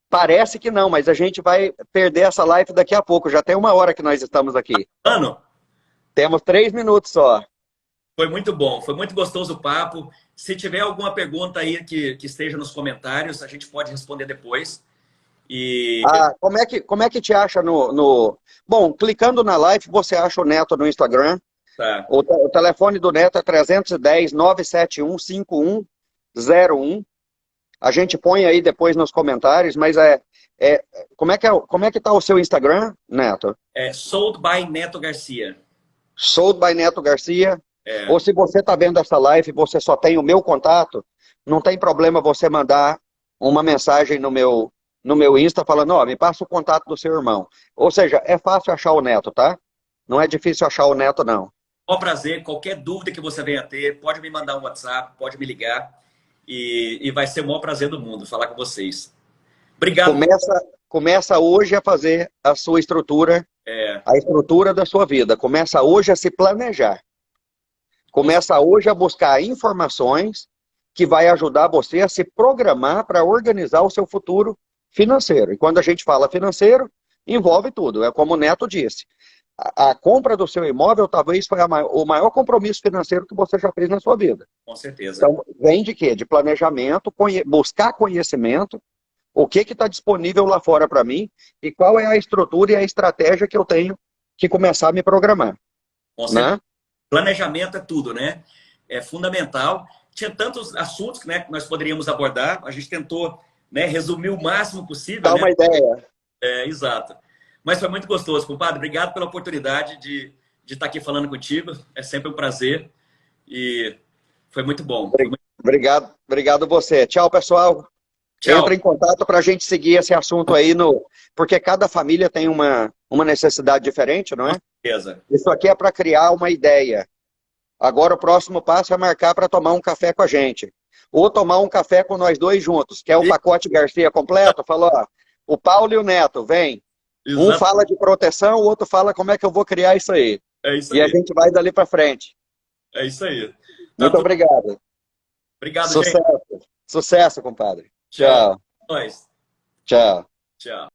[SPEAKER 1] parece que não, mas a gente vai perder essa live daqui a pouco. Já tem 1 hora que nós estamos aqui.
[SPEAKER 2] Mano,
[SPEAKER 1] temos 3 minutos só.
[SPEAKER 2] Foi muito bom, foi muito gostoso o papo. Se tiver alguma pergunta aí que esteja nos comentários, a gente pode responder depois.
[SPEAKER 1] Como é que te acha Bom, clicando na live, você acha o Neto no Instagram.
[SPEAKER 2] Tá.
[SPEAKER 1] O telefone do Neto é 310-971-5101. A gente põe aí depois nos comentários, mas como é que tá o seu Instagram, Neto?
[SPEAKER 2] Sold by Neto Garcia.
[SPEAKER 1] Sold by Neto Garcia. Ou se você está vendo essa live e você só tem o meu contato, não tem problema você mandar uma mensagem no meu Insta falando, ó, me passa o contato do seu irmão. Ou seja, é fácil achar o neto, tá? Não é difícil achar o neto, não.
[SPEAKER 2] Um prazer, qualquer dúvida que você venha ter, pode me mandar um WhatsApp, pode me ligar e vai ser o maior prazer do mundo falar com vocês. Obrigado.
[SPEAKER 1] Começa hoje a fazer a sua estrutura, a estrutura da sua vida. Começa hoje a se planejar. Começa hoje a buscar informações que vai ajudar você a se programar para organizar o seu futuro financeiro. E quando a gente fala financeiro, envolve tudo. É como o Neto disse. A compra do seu imóvel talvez foi o maior compromisso financeiro que você já fez na sua vida.
[SPEAKER 2] Com certeza.
[SPEAKER 1] Então, vem de quê? De planejamento, buscar conhecimento, o que está disponível lá fora para mim e qual é a estrutura e a estratégia que eu tenho que começar a me programar.
[SPEAKER 2] Com certeza.
[SPEAKER 1] Né?
[SPEAKER 2] Planejamento é tudo, né? É fundamental. Tinha tantos assuntos, né, que nós poderíamos abordar. A gente tentou, né, resumir o máximo possível.
[SPEAKER 1] Dá uma ideia.
[SPEAKER 2] Exato. Mas foi muito gostoso, compadre. Obrigado pela oportunidade de estar aqui falando contigo. É sempre um prazer. E foi muito bom.
[SPEAKER 1] Obrigado você. Tchau, pessoal.
[SPEAKER 2] Tchau.
[SPEAKER 1] Entra em contato para a gente seguir esse assunto aí, porque cada família tem uma necessidade diferente, não é?
[SPEAKER 2] Com certeza.
[SPEAKER 1] Isso aqui é para criar uma ideia. Agora o próximo passo é marcar para tomar um café com a gente. Ou tomar um café com nós dois juntos, que é o pacote Garcia completo. Falou, ó, o Paulo e o Neto, vem.
[SPEAKER 2] Exato.
[SPEAKER 1] Um fala de proteção, o outro fala como é que eu vou criar isso aí.
[SPEAKER 2] É isso
[SPEAKER 1] e
[SPEAKER 2] aí.
[SPEAKER 1] a gente vai dali para frente.
[SPEAKER 2] É isso aí.
[SPEAKER 1] Muito obrigado.
[SPEAKER 2] Obrigado,
[SPEAKER 1] Sucesso.
[SPEAKER 2] gente.
[SPEAKER 1] Sucesso, compadre.
[SPEAKER 2] Tchau. Nós.
[SPEAKER 1] Tchau.
[SPEAKER 2] Tchau.